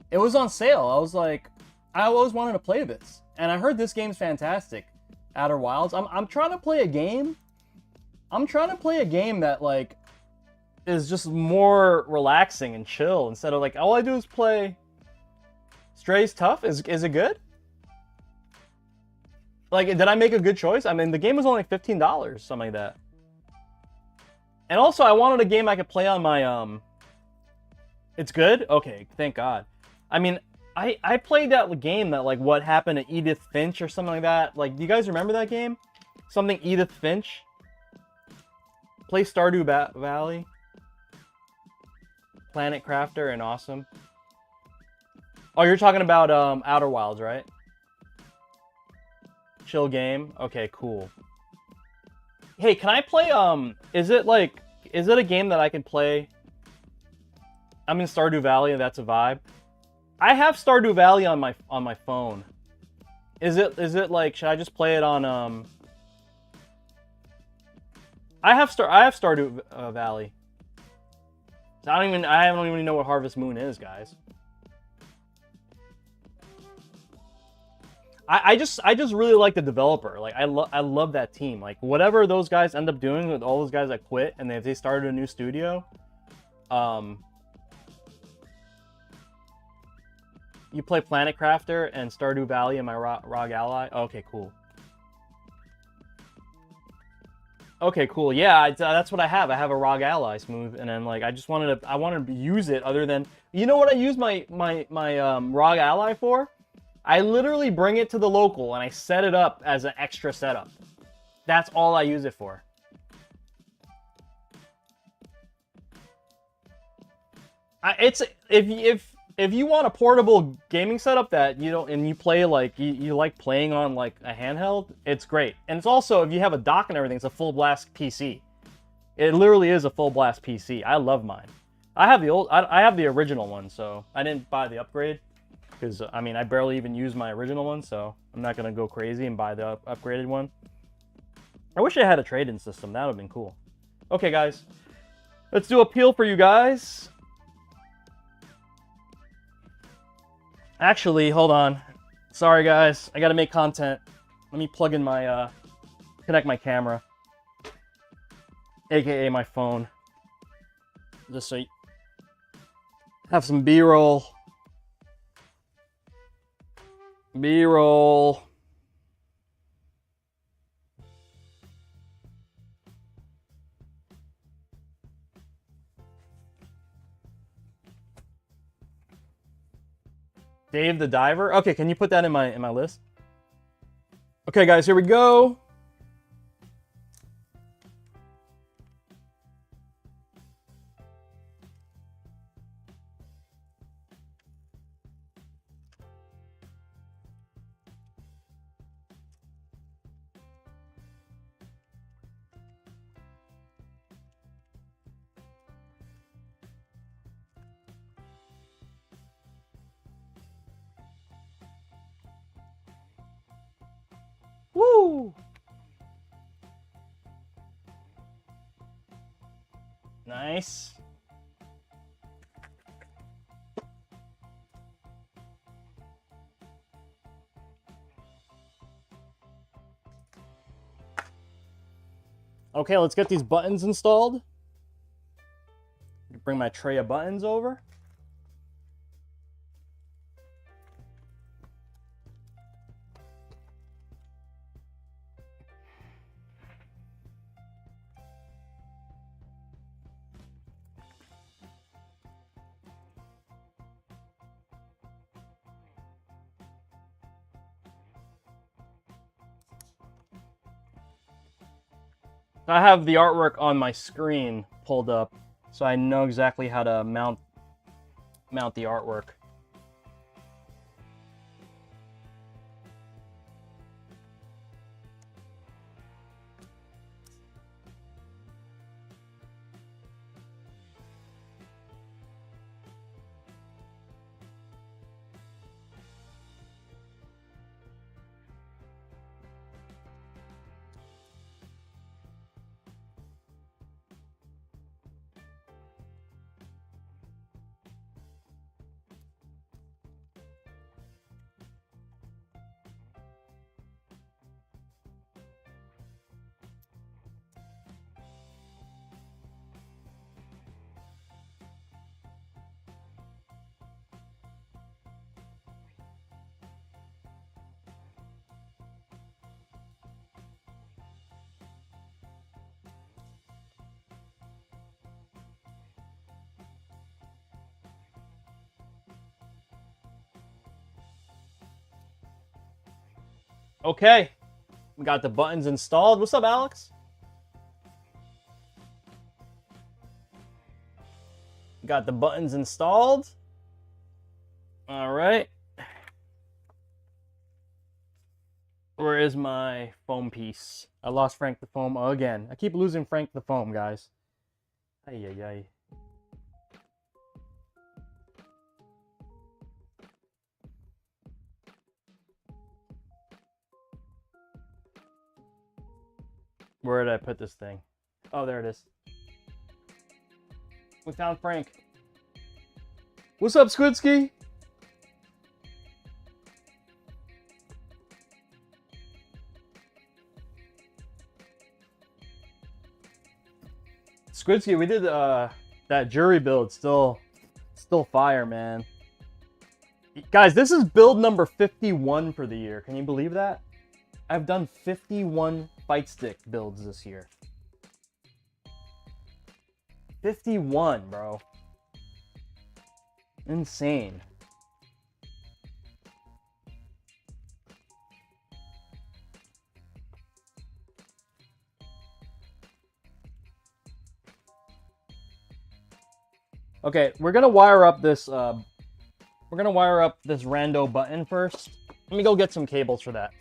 It was on sale. I was like, I always wanted to play this, and I heard this game's fantastic. Outer Wilds. I'm trying to play a game. I'm trying to play a game that like is just more relaxing and chill instead of like all I do is play. Stray's tough. Is it good? Like, did I make a good choice? I mean, the game was only $15, something like that. And also, I wanted a game I could play on my It's good? Okay, thank God. I mean, I played that game that, like, What Happened to Edith Finch or something like that. Like, do you guys remember that game? Something Edith Finch? Play Stardew Valley. Planet Crafter and Awesome. Oh, you're talking about Outer Wilds, right? Chill game. Okay, cool. Hey, can I play is it a game that I can play? I'm in Stardew Valley and that's a vibe. I have Stardew Valley on my phone. Is it like, should I just play it on I have Stardew Valley. I don't even know what Harvest Moon is, guys. I just really like the developer. Like, I love that team. Like, whatever those guys end up doing with all those guys that quit and if they started a new studio, you play Planet Crafter and Stardew Valley and my ROG ally. Okay, cool. Okay, cool. Yeah, that's what I have. I have a ROG ally, Smooth, and then like I wanted to use it other than, you know what I use my ROG ally for? I literally bring it to the local and I set it up as an extra setup. That's all I use it for. If you want a portable gaming setup that you don't, and you play like you like playing on like a handheld, it's great. And it's also, if you have a dock and everything, it's a full blast PC. It literally is a full blast PC. I love mine. I have the original one, so I didn't buy the upgrade. Because, I mean, I barely even use my original one, so I'm not going to go crazy and buy the upgraded one. I wish I had a trade-in system. That would have been cool. Okay, guys. Let's do a peel for you guys. Actually, hold on. Sorry, guys. I got to make content. Let me plug in my, connect my camera. AKA my phone. Just so you have some B-roll. B-roll. Dave the Diver. Okay, can you put that in my list? Okay, guys, here we go. Woo! Nice. Okay, let's get these buttons installed. Bring my tray of buttons over. I have the artwork on my screen pulled up, so I know exactly how to mount the artwork. Okay. We got the buttons installed. What's up, Alex? Got the buttons installed. All right. Where is my foam piece? I lost Frank the Foam again. I keep losing Frank the Foam, guys. Ay, ay, ay. Where did I put this thing? Oh, there it is. We found Frank. What's up, Squidski? Squidski, we did that jury build. Still fire, man. Guys, this is build number 51 for the year. Can you believe that? I've done 51 Fightstick builds this year. 51, bro. Insane. Okay, we're gonna wire up this rando button first. Let me go get some cables for that.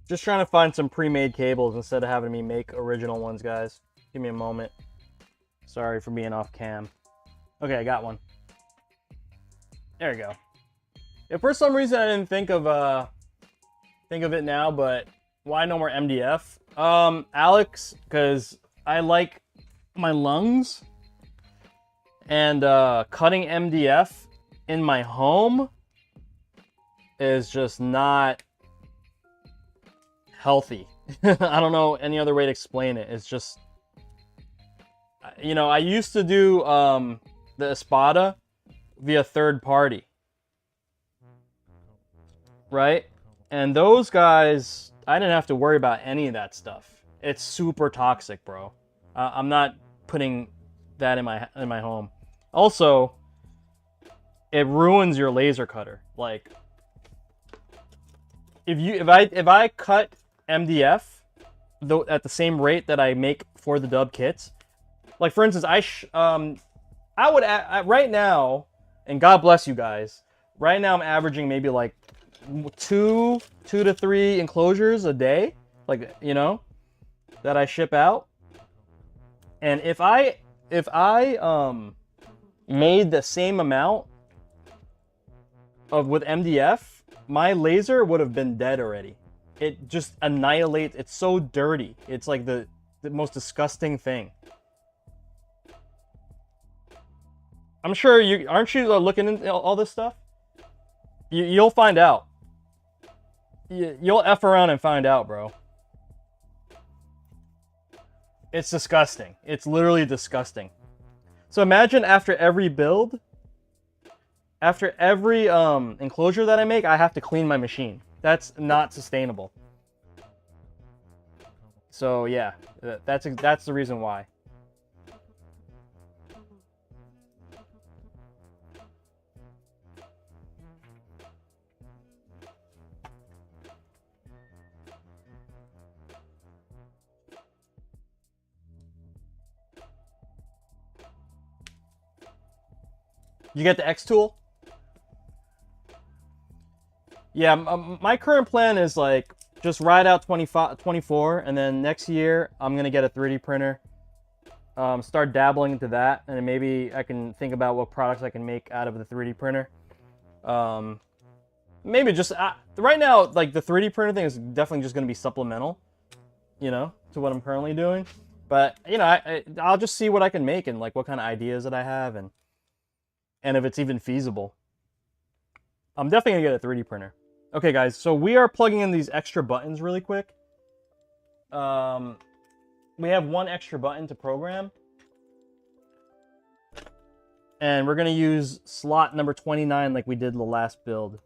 Just trying to find some pre-made cables instead of having me make original ones, guys. Give me a moment. Sorry for being off cam. Okay, I got one. There we go. If for some reason I didn't think of it now, but why no more MDF? Alex, because I like my lungs, and cutting MDF in my home is just not healthy. I don't know any other way to explain it. It's just, you know, I used to do the Espada via third party, right? And those guys, I didn't have to worry about any of that stuff. It's super toxic, bro. I'm not putting that in my home. Also, it ruins your laser cutter. Like, if I cut MDF though at the same rate that I make for the dub kits, like for instance, I would right now, and God bless you guys, right now I'm averaging maybe like two to three enclosures a day, like, you know, that I ship out. And if I made the same amount with MDF, my laser would have been dead already. It just annihilates. It's so dirty. It's like the most disgusting thing. I'm sure aren't you looking into all this stuff? You'll find out. You'll F around and find out, bro. It's disgusting. It's literally disgusting. So imagine after every build, after every enclosure that I make, I have to clean my machine. That's not sustainable. So yeah, that's the reason why. You get the X tool? Yeah, my current plan is like just ride out 25, 24, and then next year I'm gonna get a 3D printer. Start dabbling into that, and then maybe I can think about what products I can make out of the 3D printer. Maybe just right now, like the 3D printer thing is definitely just gonna be supplemental, you know, to what I'm currently doing. But you know, I'll just see what I can make and like what kind of ideas that I have, and if it's even feasible. I'm definitely gonna get a 3D printer. Okay, guys, so we are plugging in these extra buttons really quick. We have one extra button to program. And we're gonna use slot number 29 like we did the last build.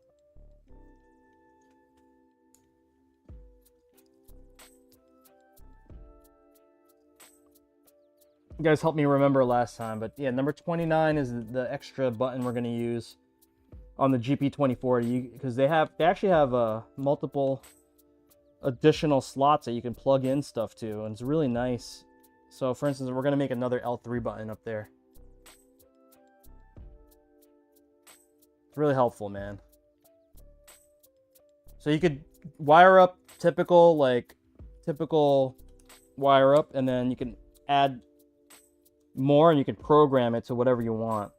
You guys helped me remember last time, but yeah, number 29 is the extra button we're gonna use on the GP2040 because they actually have multiple additional slots that you can plug in stuff to, and it's really nice. So for instance, we're gonna make another L3 button up there. It's really helpful, man. So you could wire up typical wire up, and then you can add more and you can program it to whatever you want.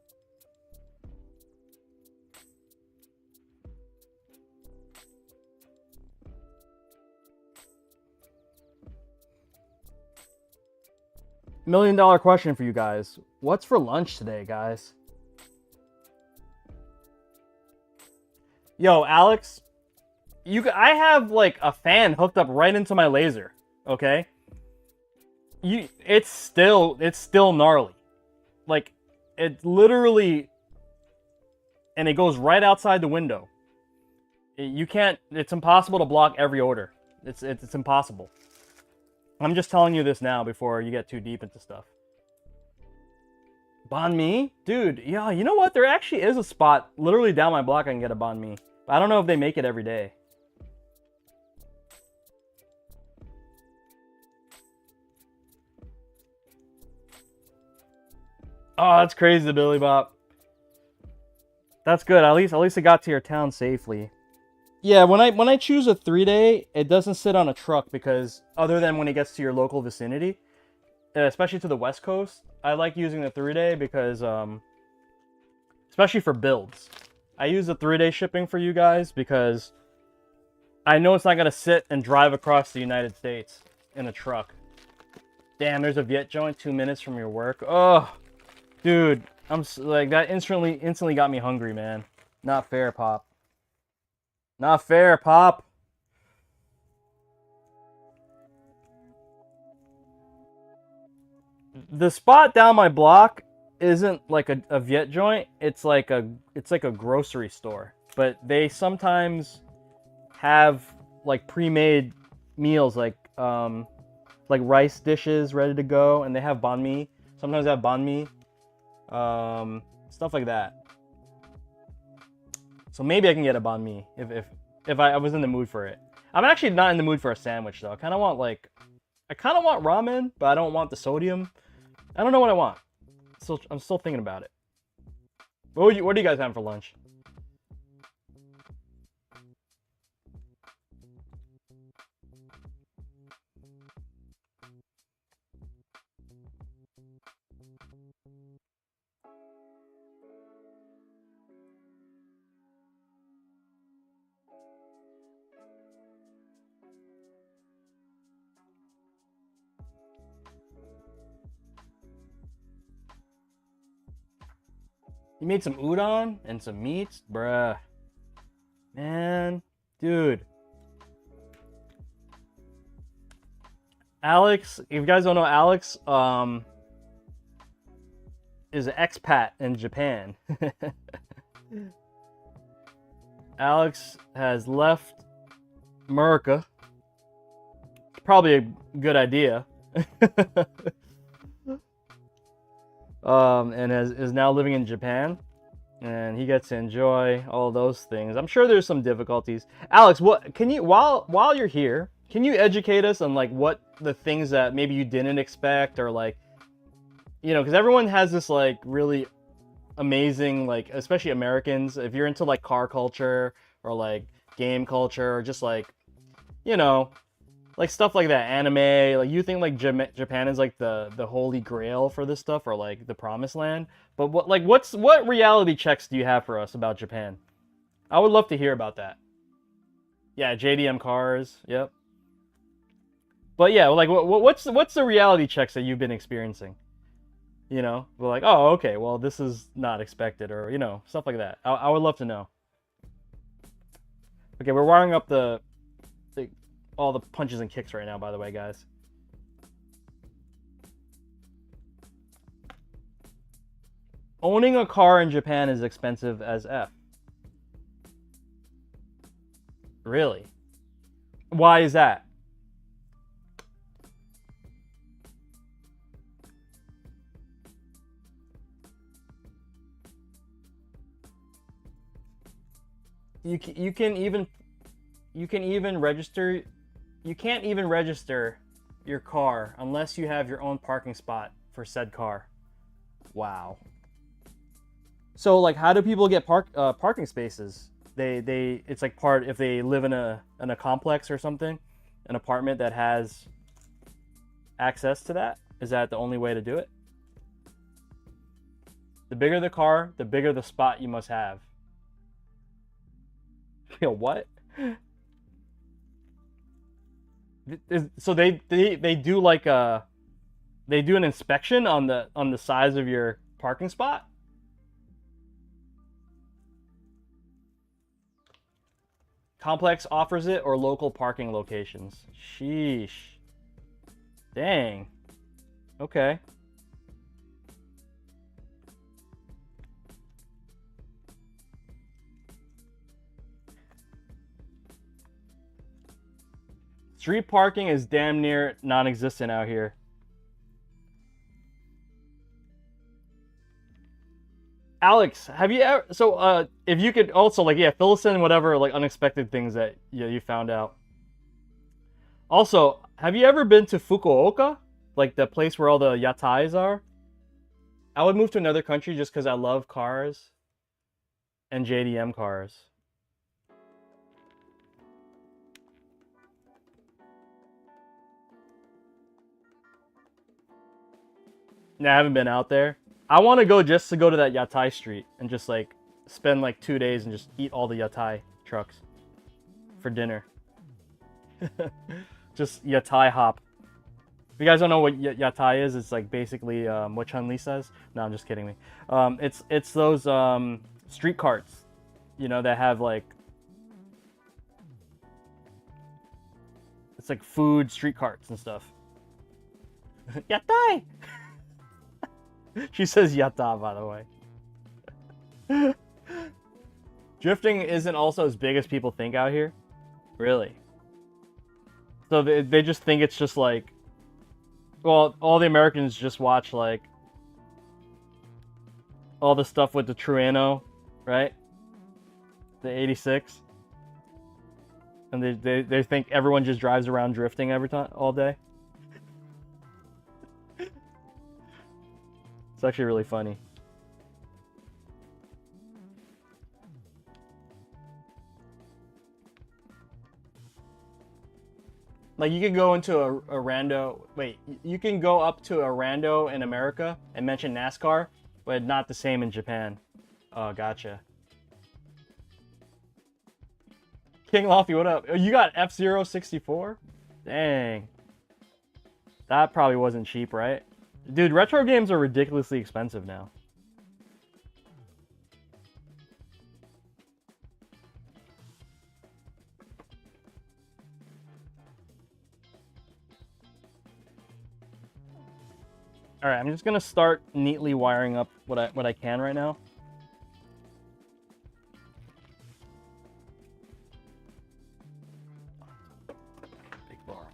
$1 million question for you guys. What's for lunch today, guys? Yo, Alex, I have like a fan hooked up right into my laser, okay? It's still gnarly. Like, it literally, and it goes right outside the window. It's impossible to block every order. It's impossible. I'm just telling you this now before you get too deep into stuff. Banh mi? Dude, yeah, you know what? There actually is a spot literally down my block I can get a banh mi. But I don't know if they make it every day. Oh, that's crazy, Billy Bop. That's good. At least it got to your town safely. Yeah, when I choose a 3-day, it doesn't sit on a truck because other than when it gets to your local vicinity, especially to the West Coast, I like using the 3-day because especially for builds. I use the 3-day shipping for you guys because I know it's not gonna sit and drive across the United States in a truck. Damn, there's a Viet joint 2 minutes from your work. Oh, dude, I'm like that instantly got me hungry, man. Not fair, Pop. Not fair, Pop. The spot down my block isn't like a Viet joint. It's like a grocery store. But they sometimes have like pre-made meals like rice dishes ready to go, and they have banh mi. Sometimes they have banh mi. Stuff like that. So maybe I can get a banh mi if I was in the mood for it. I'm actually not in the mood for a sandwich though. I kind of want ramen, but I don't want the sodium. I don't know what I want. I'm still thinking about it. What do you guys have for lunch? You made some udon and some meats? Bruh. Man. Dude. Alex, if you guys don't know, Alex is an expat in Japan. Alex has left America. Probably a good idea. And is now living in Japan, and he gets to enjoy all those things. I'm sure there's some difficulties. Alex, what can you while you're here, can you educate us on like what the things that maybe you didn't expect, or like, you know, because everyone has this like really amazing, like especially Americans, if you're into like car culture or like game culture, or just like, you know, like stuff like that, anime. Like you think like Japan is like the holy grail for this stuff, or like the promised land. But what reality checks do you have for us about Japan? I would love to hear about that. Yeah, JDM cars. Yep. But yeah, like what's the reality checks that you've been experiencing? You know, we're like, oh, okay, well, this is not expected, or you know, stuff like that. I would love to know. Okay, we're wiring up the all the punches and kicks right now, by the way, guys. Owning a car in Japan is expensive as F. Really? Why is that? You can even register. You can't even register your car unless you have your own parking spot for said car. Wow. So like, how do people get parking spaces? It's like part if they live in a complex or something, an apartment that has access to that. Is that the only way to do it? The bigger the car, the bigger the spot you must have. Yo, what? So they do like they do an inspection on the size of your parking spot? Complex offers it, or local parking locations. Sheesh. Dang. Okay. Street parking is damn near non-existent out here. Alex, have you ever? So, if you could also like, yeah, fill us in whatever like unexpected things that you found out. Also, have you ever been to Fukuoka, like the place where all the yatais are? I would move to another country just because I love cars and JDM cars. No, I haven't been out there. I want to go just to go to that yatai street and just like spend like 2 days and just eat all the yatai trucks for dinner. Just yatai hop. If you guys don't know what yatai is, it's like basically what Chun-Li says. No, I'm just kidding me. It's those street carts, you know, that have like, it's like food street carts and stuff. Yatai. She says yata, by the way. Drifting isn't also as big as people think out here. Really? So they just think it's just like, well, all the Americans just watch like all the stuff with the Trueno, right? The 86. And they think everyone just drives around drifting every time, all day. It's actually really funny. Like, you can go into a rando... Wait, you can go up to a rando in America and mention NASCAR, but not the same in Japan. Oh, gotcha. King Lofty, what up? Oh, you got F-Zero 64? Dang. That probably wasn't cheap, right? Dude, retro games are ridiculously expensive now. Alright, I'm just gonna start neatly wiring up what I can right now. Big bar.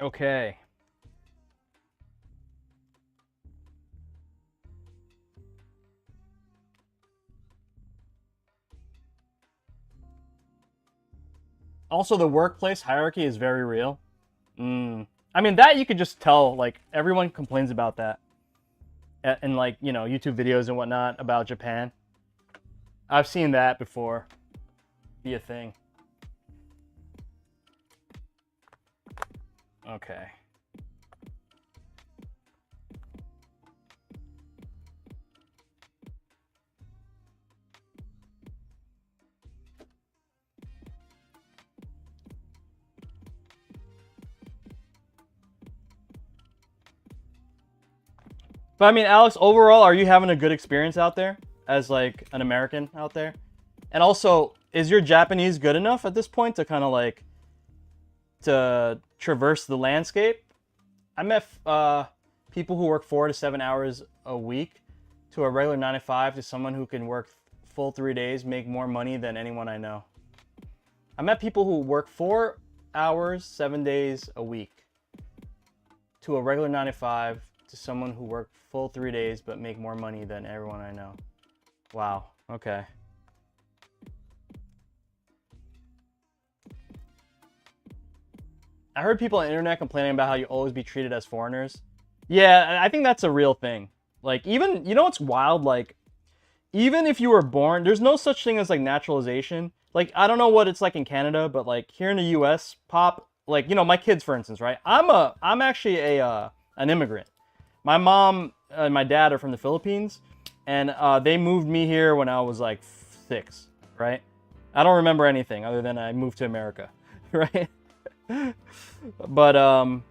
Okay. Also, the workplace hierarchy is very real. I mean, that you could just tell, like, everyone complains about that. In, like, you know, YouTube videos and whatnot about Japan. I've seen that before be a thing. Okay. But I mean, Alex, overall, are you having a good experience out there as like an American out there? And also, is your Japanese good enough at this point to kind of like to traverse the landscape? I met people who work 4 to 7 hours a week to a regular 9 to 5 to someone who can work full 3 days, make more money than anyone I know. I met people who work 4 hours, 7 days a week to a regular 9 to 5 to someone who worked full 3 days but make more money than everyone I know. Wow. Okay. I heard people on the internet complaining about how you always be treated as foreigners. Yeah, I think that's a real thing. Like, even, you know what's wild? Like, even if you were born, there's no such thing as like naturalization. Like, I don't know what it's like in Canada, but like here in the US, Pop, like, you know, my kids, for instance, right? I'm actually an immigrant. My mom and my dad are from the Philippines, and they moved me here when I was like 6, right? I don't remember anything other than I moved to America, right? But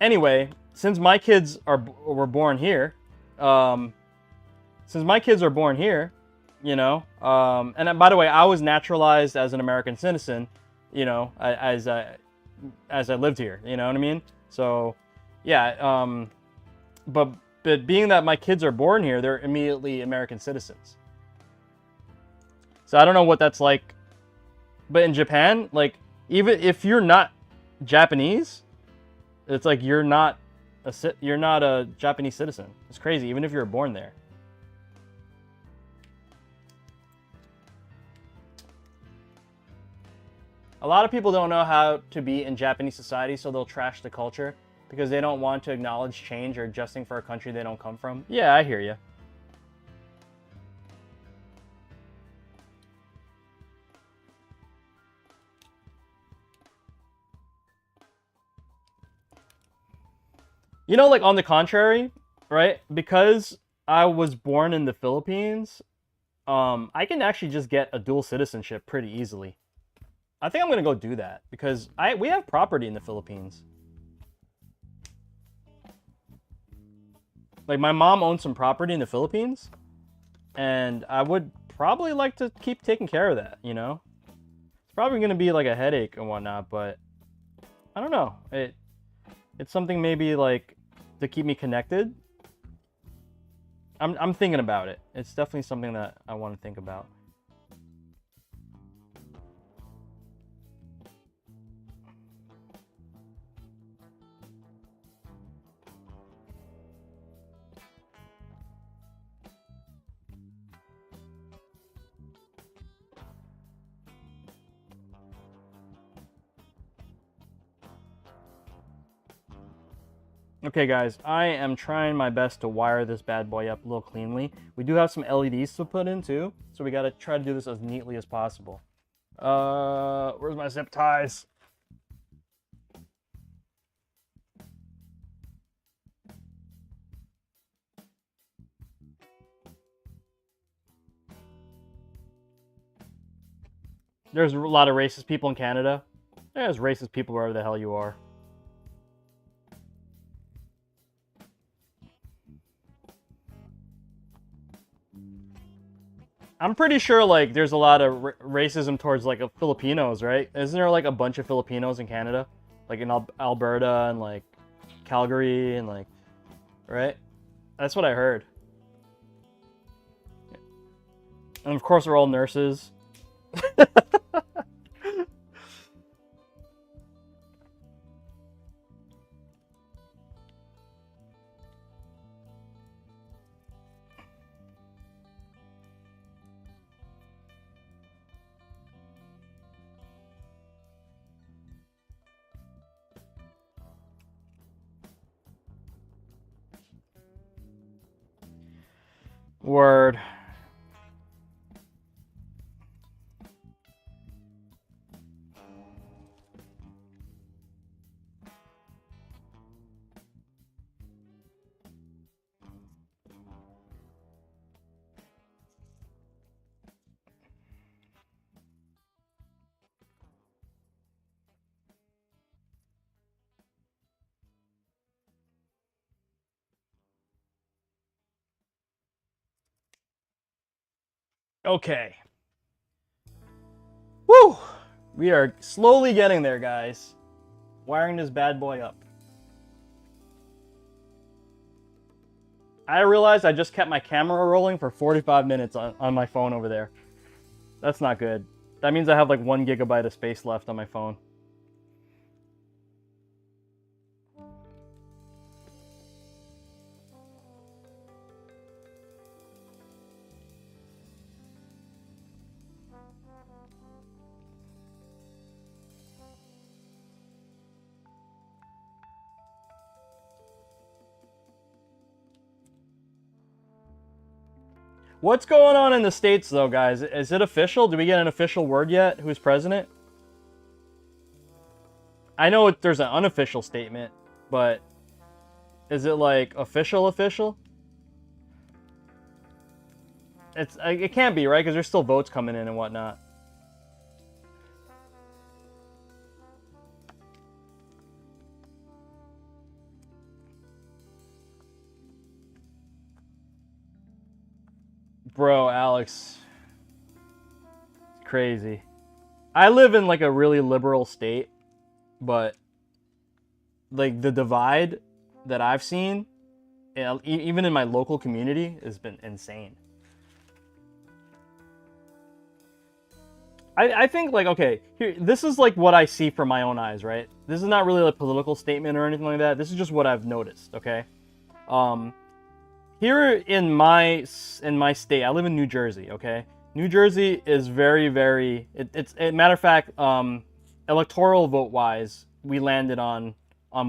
anyway, since my kids were born here, you know, and by the way, I was naturalized as an American citizen, you know, as I lived here, you know what I mean? So, yeah, but being that my kids are born here, they're immediately American citizens. So I don't know what that's like. But in Japan, like, even if you're not Japanese, it's like you're not a Japanese citizen. It's crazy, even if you're born there. A lot of people don't know how to be in Japanese society, so they'll trash the culture because they don't want to acknowledge change or adjusting for a country they don't come from. Yeah, I hear you. You know, like, on the contrary, right? Because I was born in the Philippines, I can actually just get a dual citizenship pretty easily. I think I'm gonna go do that because we have property in the Philippines. Like, my mom owns some property in the Philippines, and I would probably like to keep taking care of that, you know? It's probably gonna be like a headache and whatnot, but I don't know. It's something maybe like to keep me connected. I'm thinking about it. It's definitely something that I want to think about. Okay, guys, I am trying my best to wire this bad boy up a little cleanly. We do have some LEDs to put in too, so we gotta try to do this as neatly as possible. Where's my zip ties? There's a lot of racist people in Canada. There's racist people wherever the hell you are. I'm pretty sure, like, there's a lot of racism towards, like, Filipinos, right? Isn't there, like, a bunch of Filipinos in Canada? Like, in Alberta and, like, Calgary and, like, right? That's what I heard. And, of course, they're all nurses. Word. Okay. Woo! We are slowly getting there, guys. Wiring this bad boy up. I realized I just kept my camera rolling for 45 minutes on my phone over there. That's not good. That means I have like 1 gigabyte of space left on my phone. What's going on in the States, though, guys? Is it official? Did we get an official word yet? Who's president? I know there's an unofficial statement, but is it like official? It can't be, right? Because there's still votes coming in and whatnot. Bro, Alex. It's crazy. I live in like a really liberal state, but like the divide that I've seen, even in my local community, has been insane. I think like, okay, here, this is like what I see from my own eyes, right? This is not really a political statement or anything like that. This is just what I've noticed, okay? Here in my state, I live in New Jersey, okay? New Jersey is very, very, matter of fact, electoral vote-wise, we landed on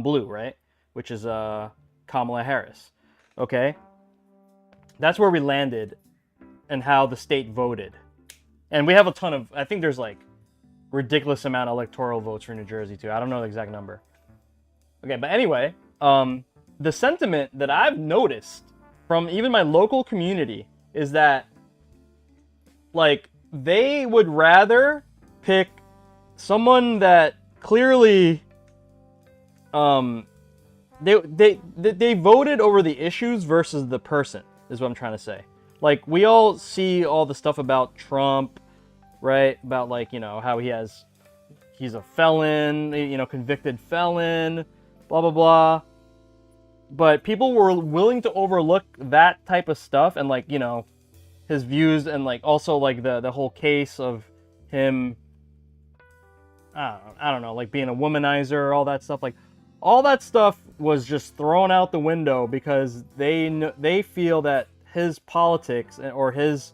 blue, right? Which is Kamala Harris, okay? That's where we landed and how the state voted. And we have a ton of, I think there's like ridiculous amount of electoral votes for New Jersey too. I don't know the exact number. Okay, but anyway, the sentiment that I've noticed from even my local community is that like they would rather pick someone that clearly they voted over the issues versus the person, is what I'm trying to say. Like, we all see all the stuff about Trump, right? About, like, you know, how he's a felon, you know, convicted felon, blah, blah, blah. But people were willing to overlook that type of stuff and, like, you know, his views and, like, also, like, the whole case of him, I don't know, like, being a womanizer, all that stuff. Like, all that stuff was just thrown out the window because they feel that his politics or his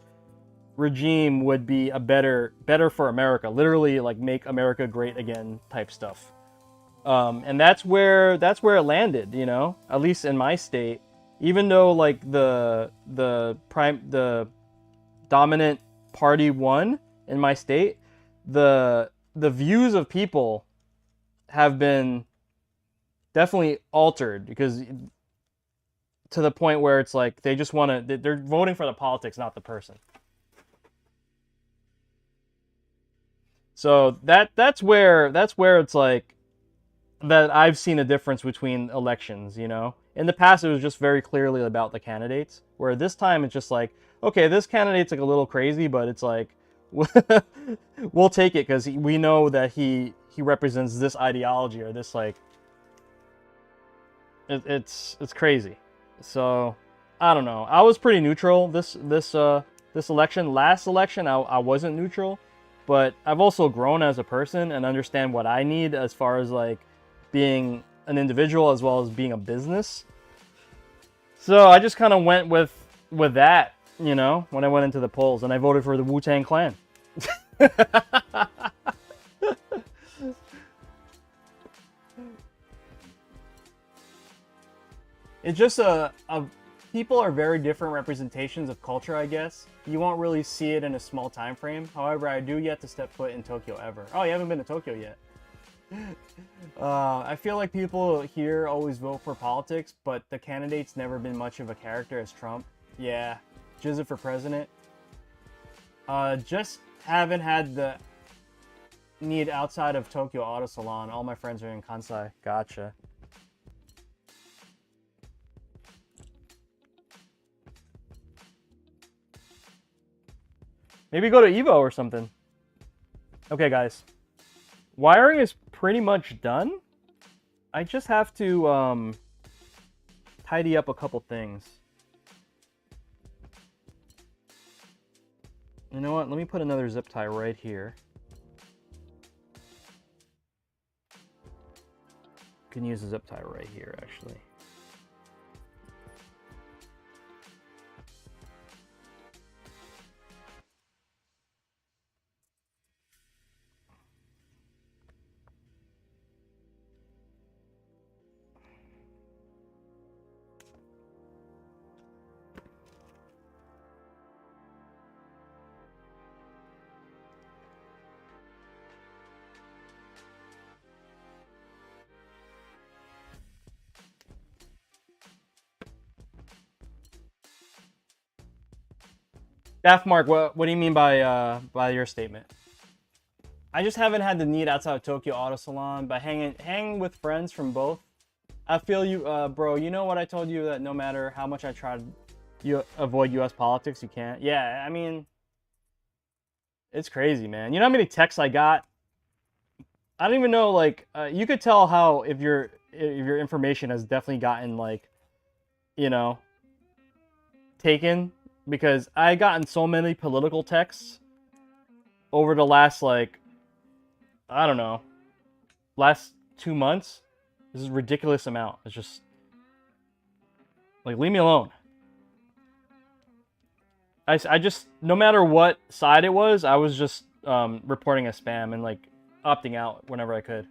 regime would be a better for America, literally like make America great again type stuff. And that's where it landed, you know, at least in my state. Even though like the dominant party won in my state, the views of people have been definitely altered, because to the point where it's like they just want to, they're voting for the politics, not the person. So that's where it's like that I've seen a difference between elections, you know. In the past it was just very clearly about the candidates, where this time it's just like, okay, this candidate's like a little crazy, but it's like we'll take it because we know that he represents this ideology or this, like, it's crazy. So I don't know. I was pretty neutral this election. Last election, I wasn't neutral, but I've also grown as a person and understand what I need as far as like being an individual as well as being a business. So I just kind of went with that, you know, when I went into the polls, and I voted for the Wu-Tang Clan. It's just people are very different representations of culture, I guess. You won't really see it in a small time frame. However, I do yet to step foot in Tokyo ever. Oh, you haven't been to Tokyo yet. I feel like people here always vote for politics, but the candidate's never been much of a character as Trump. Yeah, Jizza for president. Just haven't had the need outside of Tokyo Auto Salon. All my friends are in Kansai. Gotcha. Maybe go to Evo or something. Okay, guys. Wiring is pretty much done. I just have to tidy up a couple things. You know what? Let me put another zip tie right here. Can use a zip tie right here, actually. Daft Mark, what do you mean by your statement? I just haven't had the need outside of Tokyo Auto Salon by hanging with friends from both. I feel you, bro. You know what I told you, that no matter how much I try to avoid U.S. politics, you can't. Yeah, I mean, it's crazy, man. You know how many texts I got? I don't even know. Like, you could tell how if your information has definitely gotten, like, you know, taken. Because I gotten so many political texts over the last, like, I don't know, last 2 months. This is a ridiculous amount. It's just, like, leave me alone. I just, no matter what side it was, I was just reporting as spam and, like, opting out whenever I could.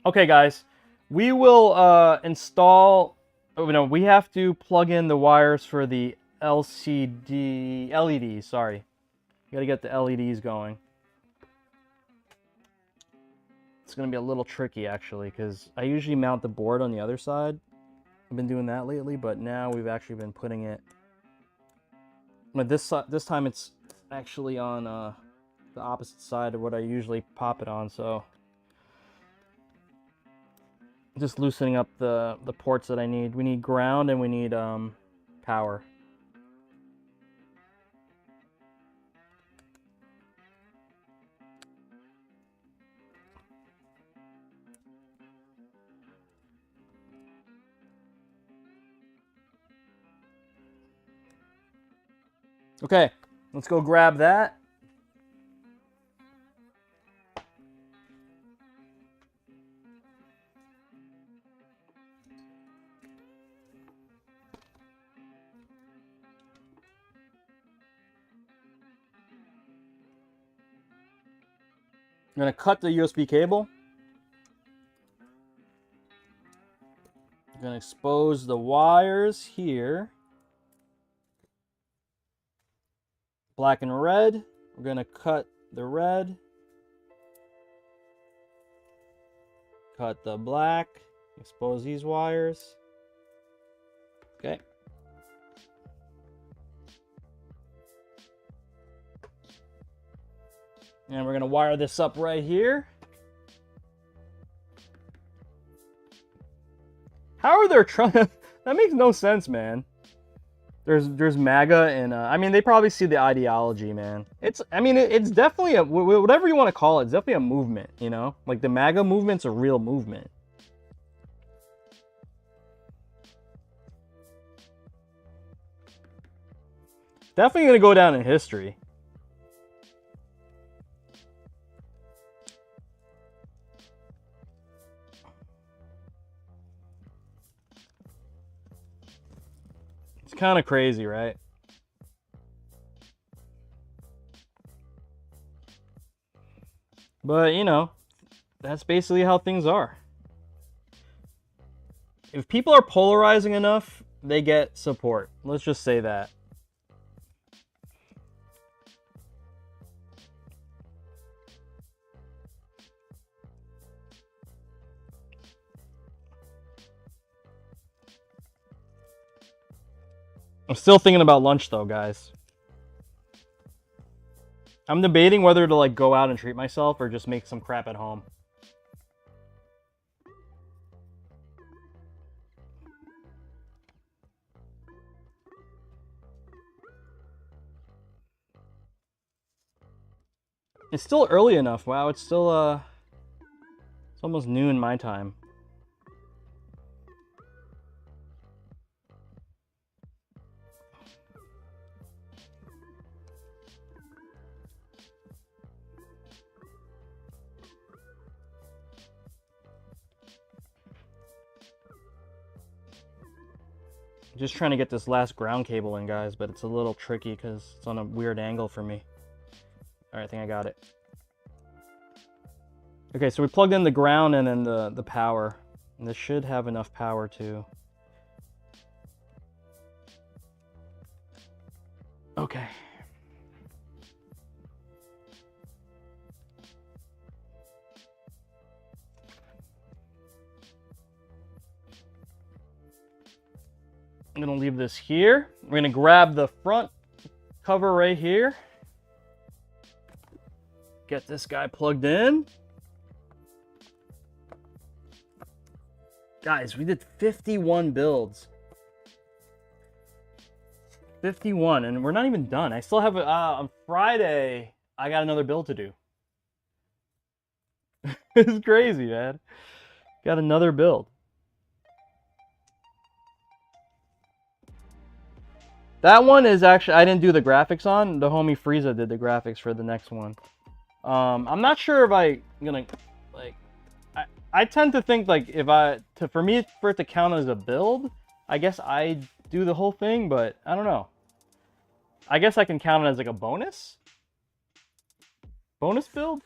Okay, guys. We will install... Oh, no, we have to plug in the wires for the LEDs, sorry. You gotta get the LEDs going. It's gonna be a little tricky, actually, because I usually mount the board on the other side. I've been doing that lately, but now we've actually been putting it... But this time it's actually on the opposite side of what I usually pop it on, so... Just loosening up the ports that I need. We need ground and we need power. Okay, let's go grab that. I'm going to cut the USB cable. I'm going to expose the wires here. Black and red. We're going to cut the red. Cut the black. Expose these wires. Okay. And we're going to wire this up right here. How are there that makes no sense, man. There's MAGA and I mean, they probably see the ideology, man. It's definitely a, whatever you want to call it, it's definitely a movement, you know? Like the MAGA movement's a real movement. Definitely going to go down in history. It's kind of crazy, right? But, you know, that's basically how things are. If people are polarizing enough, they get support. Let's just say that. I'm still thinking about lunch though, guys. I'm debating whether to like go out and treat myself or just make some crap at home. It's still early enough. Wow, it's still it's almost noon my time. Just trying to get this last ground cable in, guys, but it's a little tricky because it's on a weird angle for me. All right, I think I got it. Okay, so we plugged in the ground and then the power. And this should have enough power to... Okay. I'm gonna leave this here. We're gonna grab the front cover right here. Get this guy plugged in. Guys, we did 51 builds. 51, and we're not even done. I still have, on Friday, I got another build to do. It's crazy, man. Got another build. That one is actually, I didn't do the graphics on. The homie Frieza did the graphics for the next one. I'm not sure if I'm gonna, like, I tend to think, like, for it to count as a build, I guess I do the whole thing, but I don't know. I guess I can count it as, like, a bonus? Bonus build?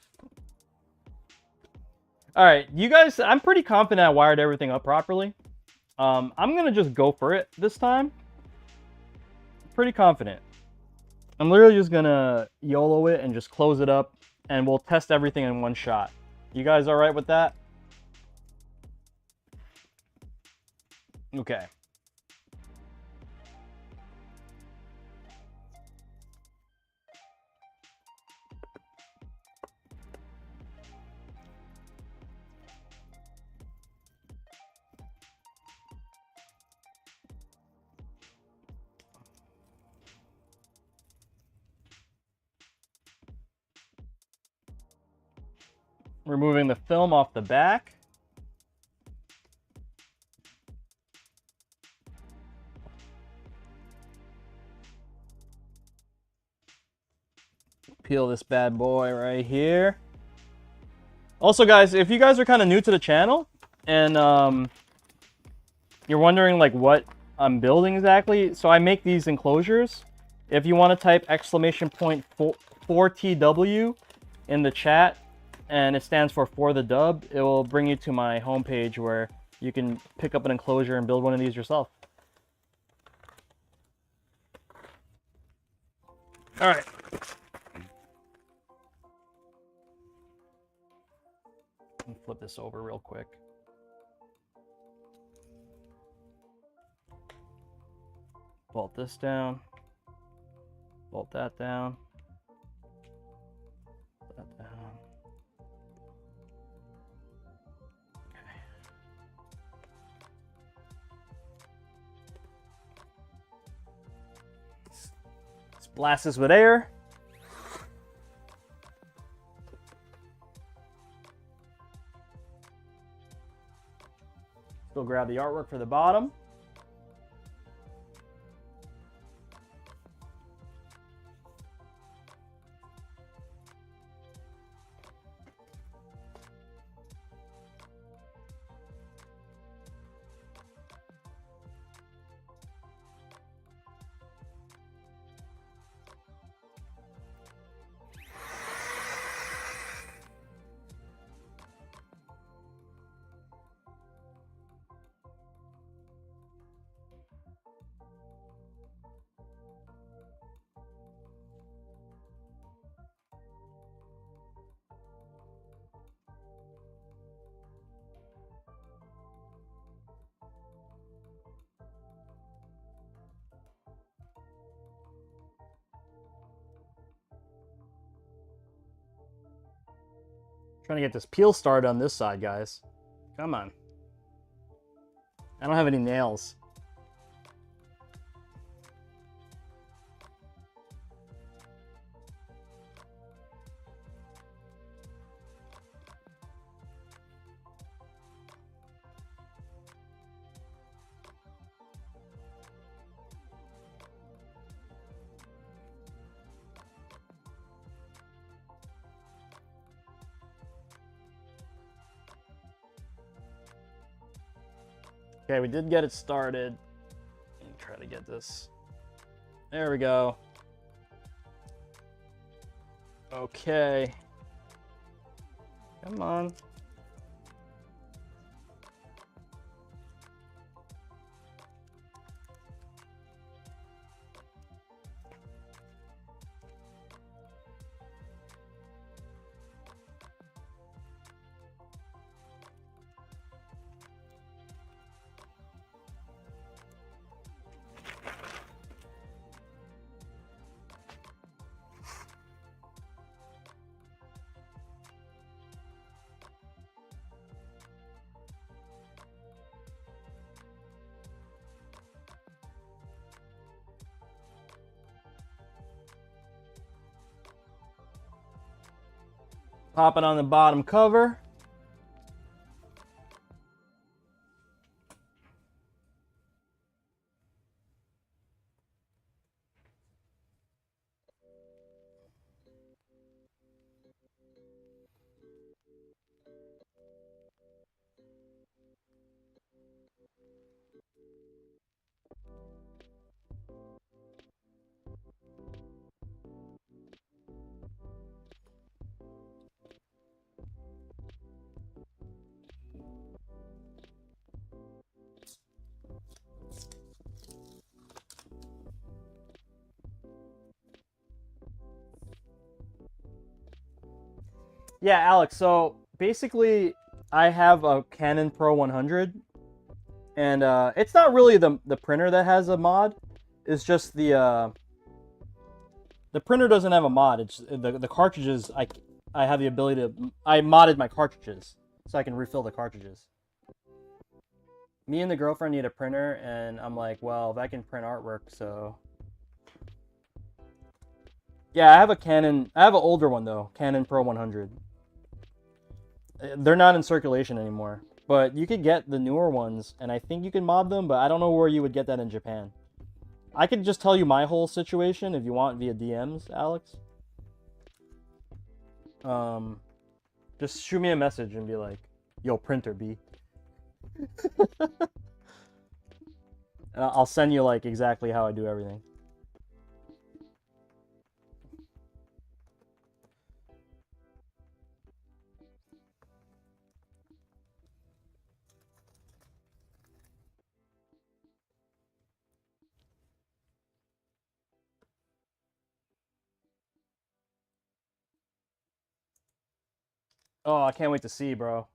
Alright, you guys, I'm pretty confident I wired everything up properly. I'm gonna just go for it this time. Pretty confident. I'm literally just gonna YOLO it and just close it up, and we'll test everything in one shot. You guys alright with that? Okay. Removing the film off the back. Peel this bad boy right here. Also, guys, if you guys are kind of new to the channel and you're wondering like what I'm building exactly, so I make these enclosures. If you want to type !4TW in the chat, and it stands for the dub, it will bring you to my homepage where you can pick up an enclosure and build one of these yourself. All right. Let me flip this over real quick. Bolt this down. Bolt that down. That down. Let's blast this with air. Still grab the artwork for the bottom. Trying to get this peel started on this side, guys. Come on. I don't have any nails. Okay, we did get it started. Let me try to get this. There we go. Okay. Come on. Pop it on the bottom cover. Yeah, Alex, so basically I have a Canon Pro 100 and it's not really the printer that has a mod. It's just the printer doesn't have a mod. It's the cartridges. I have the ability to I modded my cartridges so I can refill the cartridges. Me and the girlfriend need a printer, and I'm like, well, if I can print artwork, so yeah, I have a Canon. I have an older one though, Canon Pro 100. They're not in circulation anymore, but you could get the newer ones, and I think you can mod them, but I don't know where you would get that in Japan. I could just tell you my whole situation if you want via DMs, Alex. Just shoot me a message and be like, yo, printer B. And I'll send you like exactly how I do everything. Oh, I can't wait to see, bro.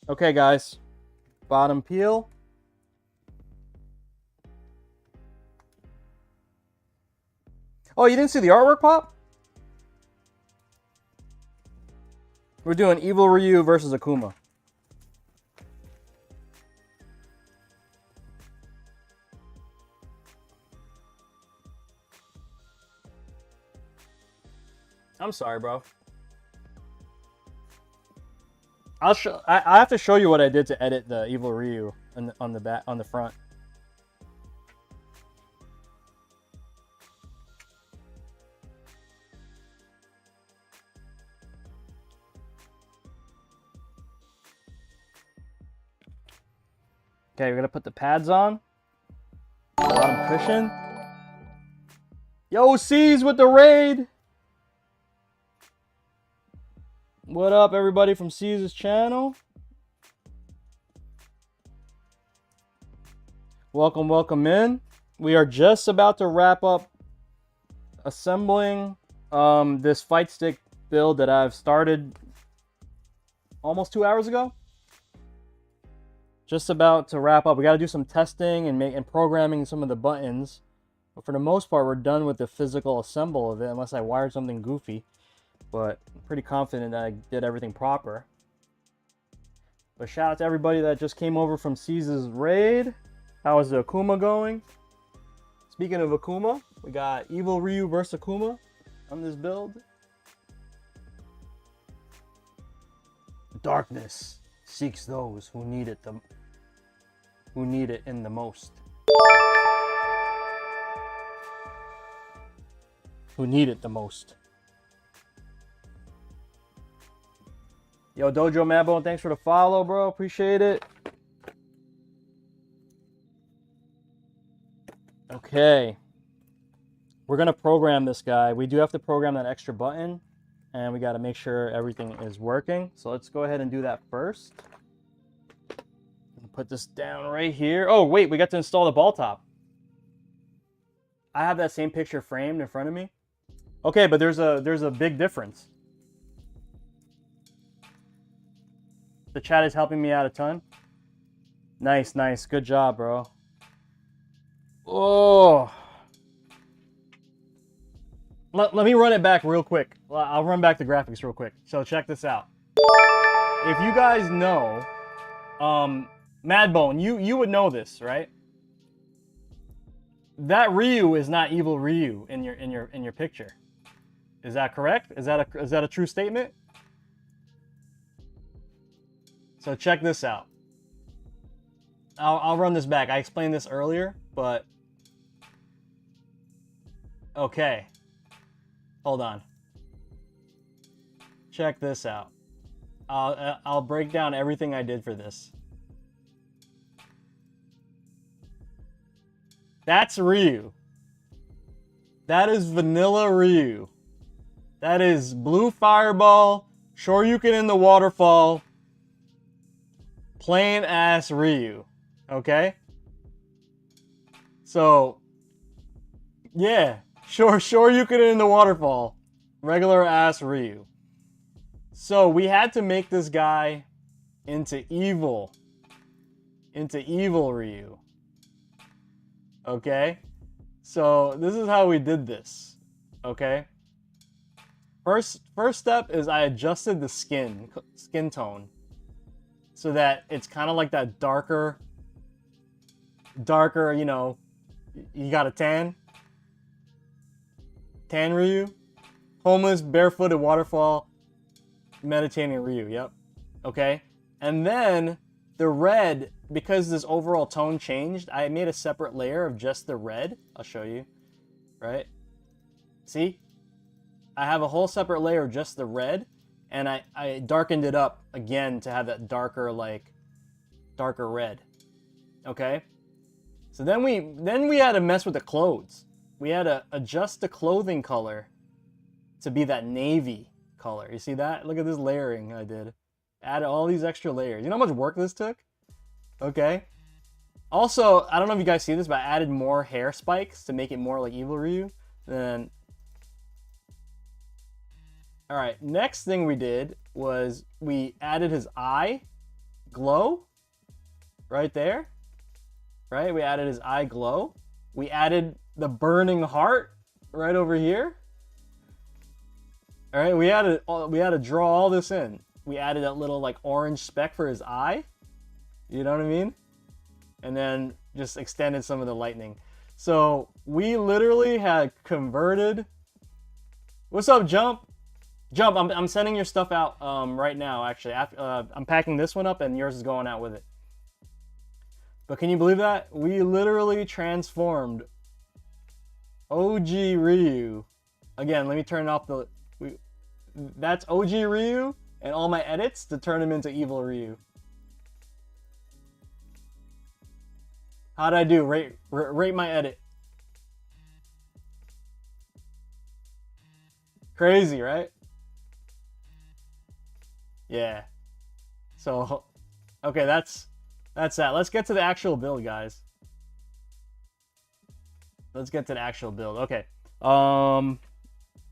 Okay, guys. Bottom peel. Oh, you didn't see the artwork pop? We're doing Evil Ryu versus Akuma. I'm sorry, bro. I have to show you what I did to edit the evil Ryu on the back, on the front. Okay, we're gonna put the pads on. Bottom cushion. Yo, C's with the raid. What up, everybody from C's channel? Welcome, welcome in. We are just about to wrap up assembling this Fightstick build that I've started almost 2 hours ago. Just about to wrap up. We got to do some testing and programming some of the buttons. But for the most part, we're done with the physical assemble of it, unless I wired something goofy. But I'm pretty confident that I did everything proper. But shout out to everybody that just came over from Caesar's raid. How is the Akuma going? Speaking of Akuma, we got Evil Ryu versus Akuma on this build. Darkness seeks those who need it in the most. Who need it the most. Yo, Dojo Mabo, thanks for the follow, bro. Appreciate it. Okay. We're going to program this guy. We do have to program that extra button. And we got to make sure everything is working. So let's go ahead and do that first. Put this down right here. Oh, wait. We got to install the ball top. I have that same picture framed in front of me. Okay, but there's a big difference. The chat is helping me out a ton. Nice, nice. Good job, bro. Oh. Let me run it back real quick. I'll run back the graphics real quick. So check this out. If you guys know, Madbone, you would know this, right? That Ryu is not evil Ryu in your picture. Is that correct? Is that a true statement? So check this out. I'll run this back. I explained this earlier, but okay. Hold on. Check this out. I'll break down everything I did for this. That's Ryu. That is vanilla Ryu. That is blue fireball, Shoryuken in the waterfall, plain ass Ryu. Okay? So, yeah. Shoryuken in the waterfall. Regular ass Ryu. So we had to make this guy into evil Ryu. Okay? So this is how we did this. Okay? First step is I adjusted the skin tone so that it's kind of like that darker, you know, you got a tan Ryu, homeless, barefooted waterfall, meditating Ryu. Yep. Okay. And then the red, because this overall tone changed, I made a separate layer of just the red. I'll show you. Right? See? I have a whole separate layer of just the red, and I darkened it up again to have that darker red. Okay? So then we had to mess with the clothes. We had to adjust the clothing color to be that navy color. You see that? Look at this layering I did. Added all these extra layers. You know how much work this took? Okay. Also, I don't know if you guys see this, but I added more hair spikes to make it more like Evil Ryu. Then, all right. Next thing we did was we added his eye glow right there. Right? We added his eye glow. We added the burning heart right over here. All right, we had to draw all this in. We added that little like orange speck for his eye. You know what I mean? And then just extended some of the lightning. So we literally had converted. What's up, Jump? Jump, I'm sending your stuff out right now, actually. I'm packing this one up and yours is going out with it. But can you believe that? We literally transformed OG Ryu. Again, let me turn off the... that's OG Ryu and all my edits to turn him into evil Ryu. How'd I do? Rate my edit. Crazy, right? Yeah. So, okay, that's that. Let's get to the actual build, guys. Let's get to the actual build. Okay.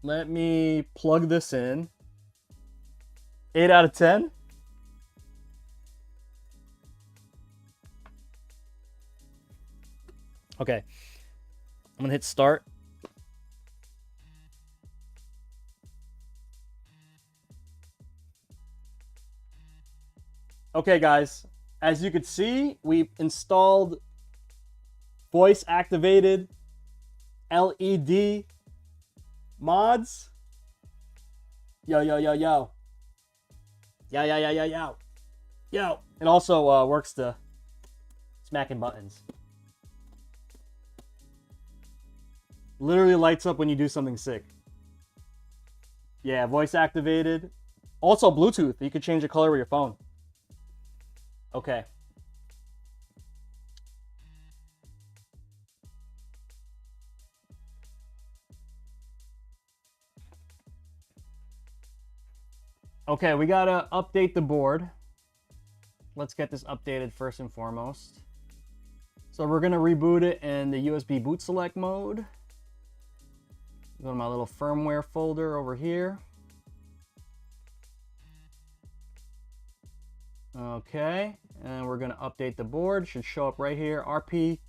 Let me plug this in. 8 out of 10. Okay. I'm gonna hit start. Okay, guys, as you can see, we installed voice activated LED mods. Yo, yo, yo, yo. Yo, yo, yo, yo, yo. Yo. It also works to smacking buttons. Literally lights up when you do something sick. Yeah, voice activated. Also Bluetooth. You can change the color with your phone. Okay. Okay, we gotta update the board. Let's get this updated first and foremost. So we're gonna reboot it in the USB boot select mode. Go to my little firmware folder over here. Okay, and we're gonna update the board. It should show up right here. RP,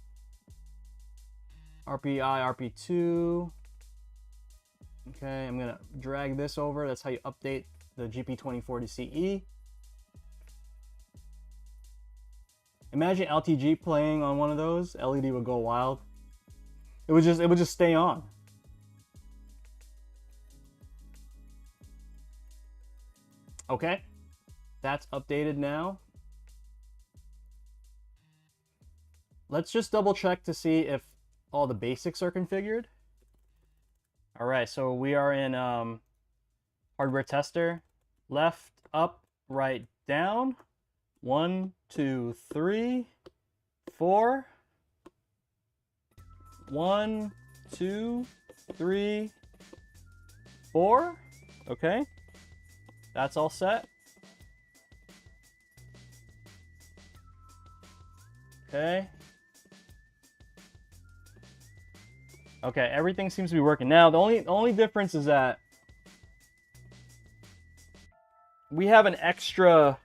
RPI, RP2. Okay, I'm gonna drag this over. That's how you update the GP2040CE. Imagine LTG playing on one of those. LED would go wild. It would just stay on. Okay, that's updated now. Let's just double check to see if all the basics are configured. All right, so we are in hardware tester. Left, up, right, down. 1, 2, 3, 4. 1, 2, 3, 4. Okay. That's all set. Okay. Okay, everything seems to be working. Now, the only difference is that we have an extra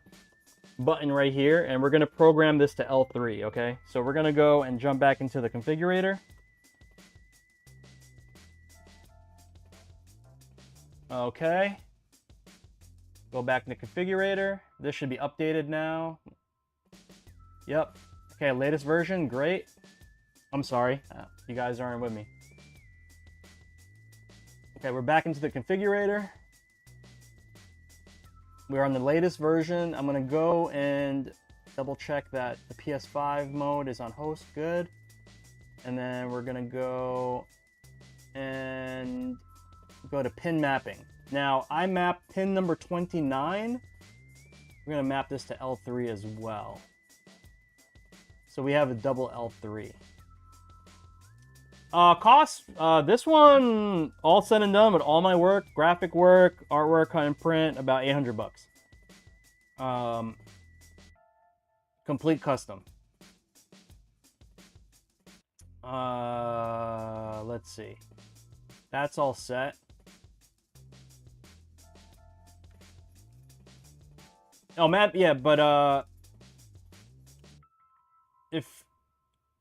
button right here, and we're going to program this to L3, okay? So we're going to go and jump back into the configurator. Okay. Go back in the configurator. This should be updated now. Yep. Okay, latest version, great. I'm sorry, you guys aren't with me. Okay, we're back into the configurator. We're on the latest version. I'm gonna go and double check that the PS5 mode is on host, good. And then we're gonna go and go to pin mapping. Now, I mapped pin number 29. We're gonna map this to L3 as well. So we have a double L3. Cost, this one, all said and done with all my work, graphic work, artwork, cut and print, about 800 bucks. Complete custom. Let's see. That's all set. Oh, Matt, yeah, but,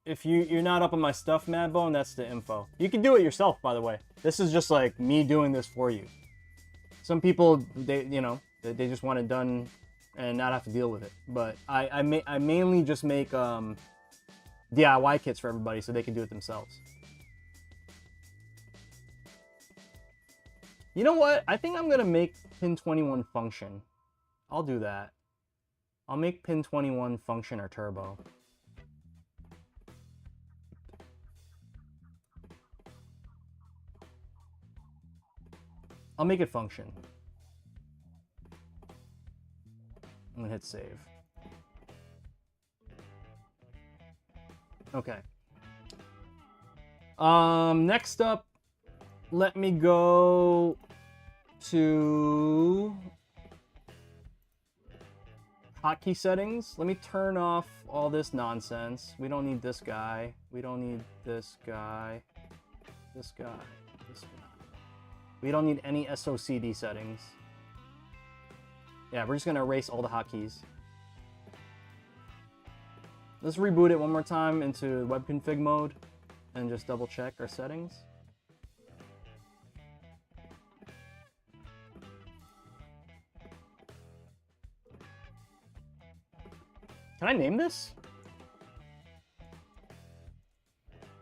if you're not up on my stuff, Madbone, that's the info. You can do it yourself, by the way. This is just like me doing this for you. Some people, they just want it done and not have to deal with it. But I mainly just make DIY kits for everybody so they can do it themselves. You know what? I think I'm going to make pin 21 function. I'll do that. I'll make pin 21 function or turbo. I'll make it function. I'm gonna hit save. Okay. Next up, let me go to hotkey settings. Let me turn off all this nonsense. We don't need this guy. We don't need this guy. This guy. This guy. We don't need any SOCD settings. Yeah, we're just gonna erase all the hotkeys. Let's reboot it one more time into web config mode and just double check our settings. Can I name this?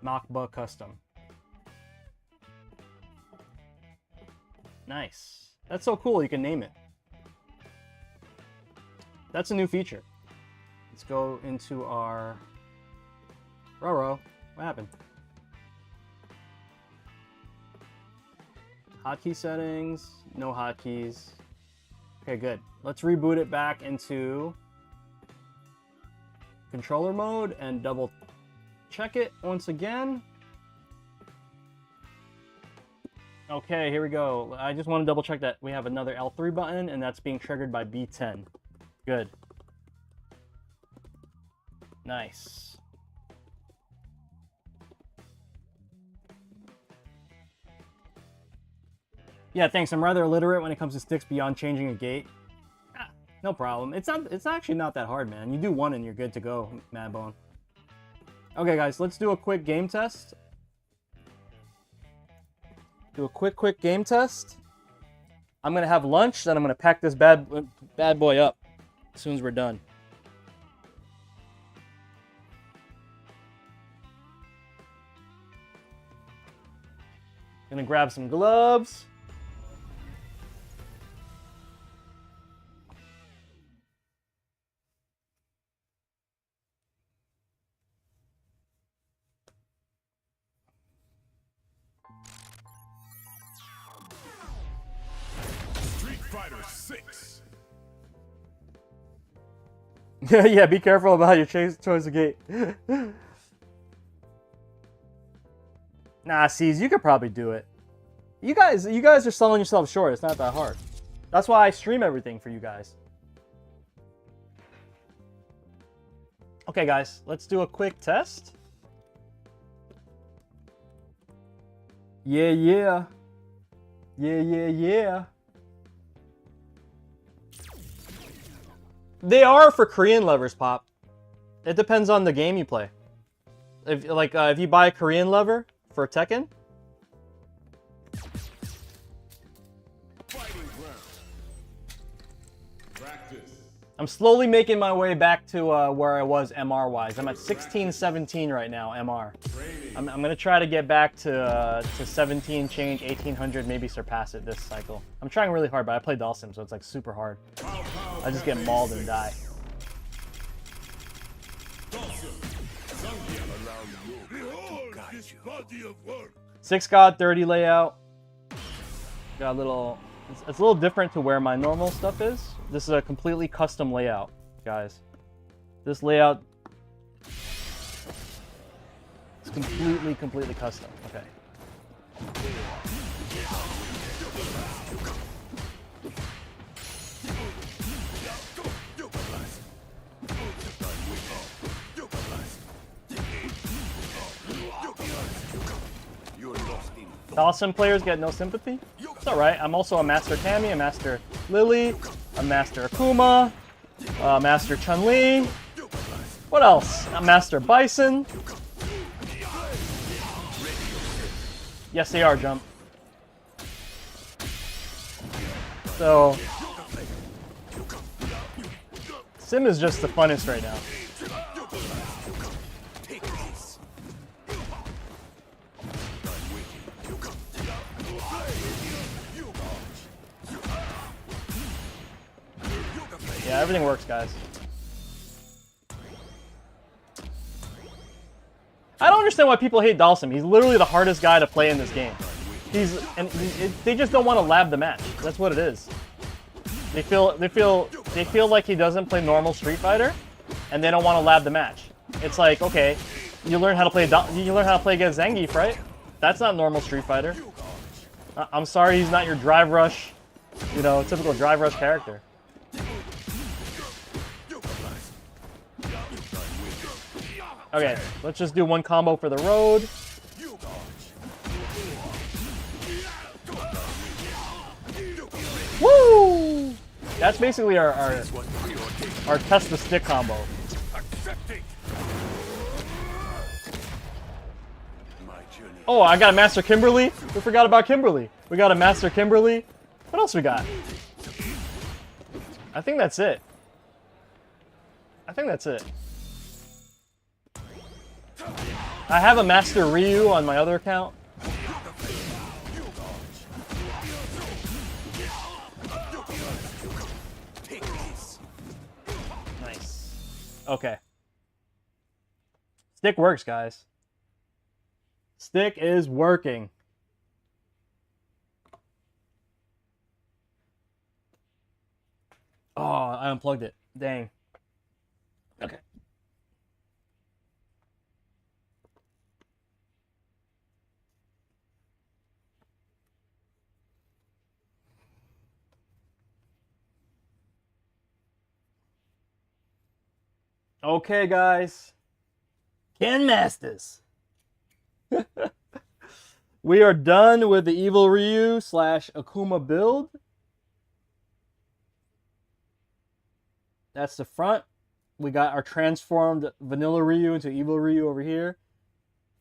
Machba Custom. Nice. That's so cool, you can name it. That's a new feature. Let's go into our... Roro, what happened? Hotkey settings, no hotkeys. Okay, good. Let's reboot it back into controller mode and double check it once again. Okay, here we go. I just want to double check that we have another L3 button and that's being triggered by B10. Good. Nice. Yeah, thanks. I'm rather illiterate when it comes to sticks beyond changing a gate. Ah, no problem. It's actually not that hard, man. You do one and you're good to go, Madbone. Okay, guys, let's do a quick game test. Do a quick game test. I'm gonna have lunch, then I'm gonna pack this bad boy up as soon as we're done. Gonna grab some gloves. Yeah, be careful about your choice of gate. Nah, C's, you could probably do it. You guys are selling yourself short. It's not that hard. That's why I stream everything for you guys. Okay, guys, let's do a quick test. Yeah. They are for Korean levers, Pop. It depends on the game you play. If you buy a Korean lever for Tekken, I'm slowly making my way back to where I was MR wise. I'm at 1617 right now, MR. I'm gonna try to get back to 17 change, 1800, maybe surpass it this cycle. I'm trying really hard, but I play Dhalsim, so it's like super hard. I just get mauled and die. Six God 30 layout. Got a little. It's a little different to where my normal stuff is. This is a completely custom layout, guys. This layout is completely custom. Okay. Dhalsim players get no sympathy? It's alright. I'm also a Master Tammy, a Master Lily, a Master Akuma, a Master Chun-Li. What else? A Master Bison. Yes, they are, Jump. So, Sim is just the funnest right now. Yeah, everything works, guys. I don't understand why people hate Dalsim. He's literally the hardest guy to play in this game. They just don't want to lab the match. That's what it is. They feel like he doesn't play normal Street Fighter, and they don't want to lab the match. It's like, okay, you learn how to play against Zangief, right? That's not normal Street Fighter. I'm sorry, he's not your Drive Rush, you know, typical Drive Rush character. Okay, let's just do one combo for the road. Woo! That's basically our test the stick combo. Oh, I got a Master Kimberly. We forgot about Kimberly. We got a Master Kimberly. What else we got? I think that's it. I think that's it. I have a Master Ryu on my other account. Nice. Okay. Stick works, guys. Stick is working. Oh, I unplugged it. Dang. Okay. Okay, guys. Ken Masters. We are done with the Evil Ryu / Akuma build. That's the front. We got our transformed Vanilla Ryu into Evil Ryu over here.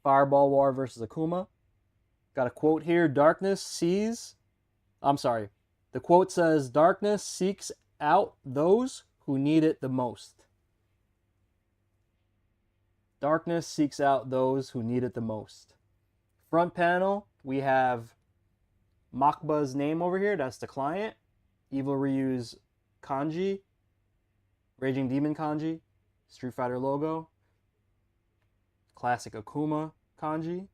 Fireball War versus Akuma. Got a quote here. Darkness sees... I'm sorry. The quote says, "Darkness seeks out those who need it the most." Darkness seeks out those who need it the most. Front panel, we have Makba's name over here. That's the client. Evil Ryu's kanji. Raging Demon kanji. Street Fighter logo. Classic Akuma kanji.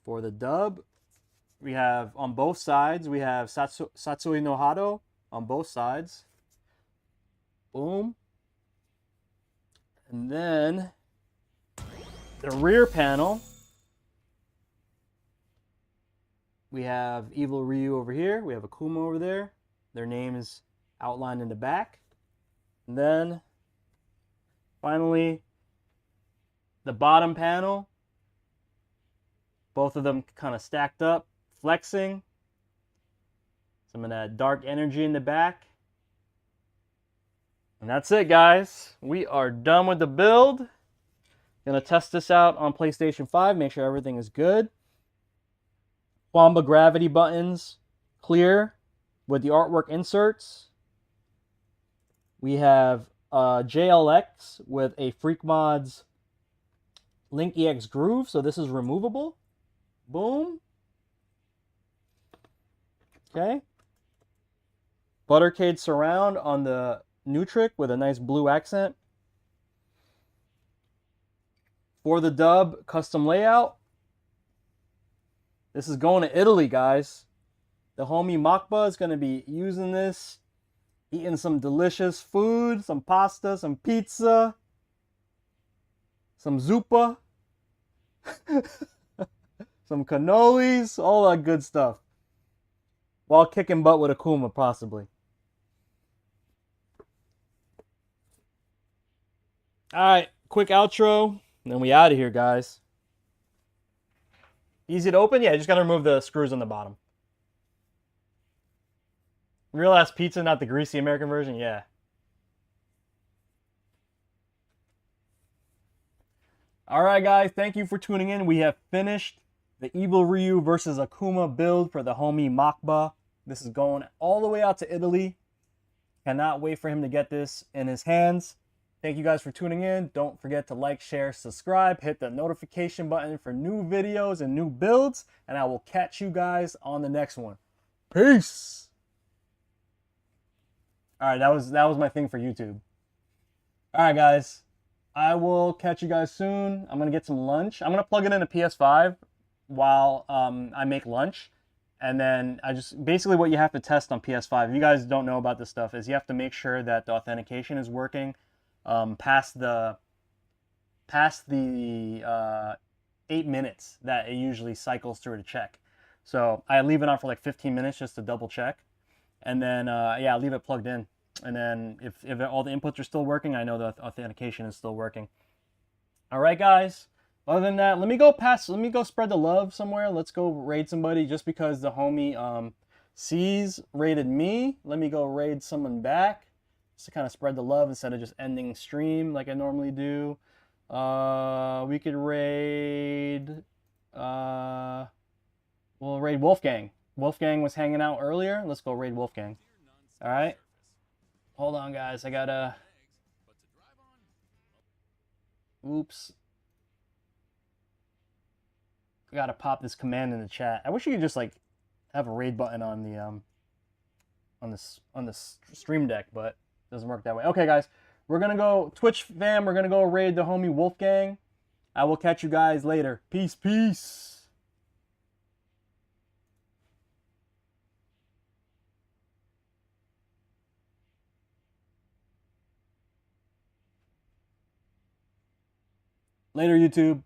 For the dub, we have on both sides, we have Satsui no Hado on both sides. Boom. And then the rear panel, we have Evil Ryu over here. We have Akuma over there. Their name is outlined in the back. And then, finally, the bottom panel. Both of them kind of stacked up, flexing. Some of that dark energy in the back. And that's it, guys. We are done with the build. Gonna test this out on PlayStation 5, make sure everything is good. Wamba gravity buttons, clear, with the artwork inserts. We have JLX with a Freak Mods Link EX groove, so this is removable. Boom. Okay. Buttercade surround on the Nutric with a nice blue accent. For the dub, custom layout. This is going to Italy, guys. The homie Makba is going to be using this, eating some delicious food, some pasta, some pizza, some zuppa, some cannolis, all that good stuff. While kicking butt with Akuma, possibly. Alright, quick outro. And then we out of here, guys. Easy to open? Yeah, you just gotta remove the screws on the bottom. Real ass pizza, not the greasy American version? Yeah. Alright, guys. Thank you for tuning in. We have finished the Evil Ryu versus Akuma build for the homie Makba. This is going all the way out to Italy. Cannot wait for him to get this in his hands. Thank you guys for tuning in. Don't forget to like, share, subscribe, hit the notification button for new videos and new builds, and I will catch you guys on the next one. Peace! All right, that was my thing for YouTube. All right, guys. I will catch you guys soon. I'm gonna get some lunch. I'm gonna plug it into PS5 while I make lunch, and then I just basically what you have to test on PS5. If you guys don't know about this stuff, is you have to make sure that the authentication is working past the 8 minutes that it usually cycles through to check. So I leave it on for like 15 minutes just to double check, and then yeah, I leave it plugged in. And then if all the inputs are still working, I know the authentication is still working. All right, guys. Other than that, let me go spread the love somewhere. Let's go raid somebody just because the homie C's raided me. Let me go raid someone back just to kind of spread the love instead of just ending stream like I normally do. We could raid we'll raid Wolfgang. Wolfgang was hanging out earlier. Let's go raid Wolfgang. All right. Hold on, guys. I gotta. Oops. I gotta pop this command in the chat. I wish you could just like have a raid button on the stream deck, but it doesn't work that way. Okay, guys. We're gonna go Twitch fam. We're gonna go raid the homie Wolfgang. I will catch you guys later. Peace, peace. Later, YouTube.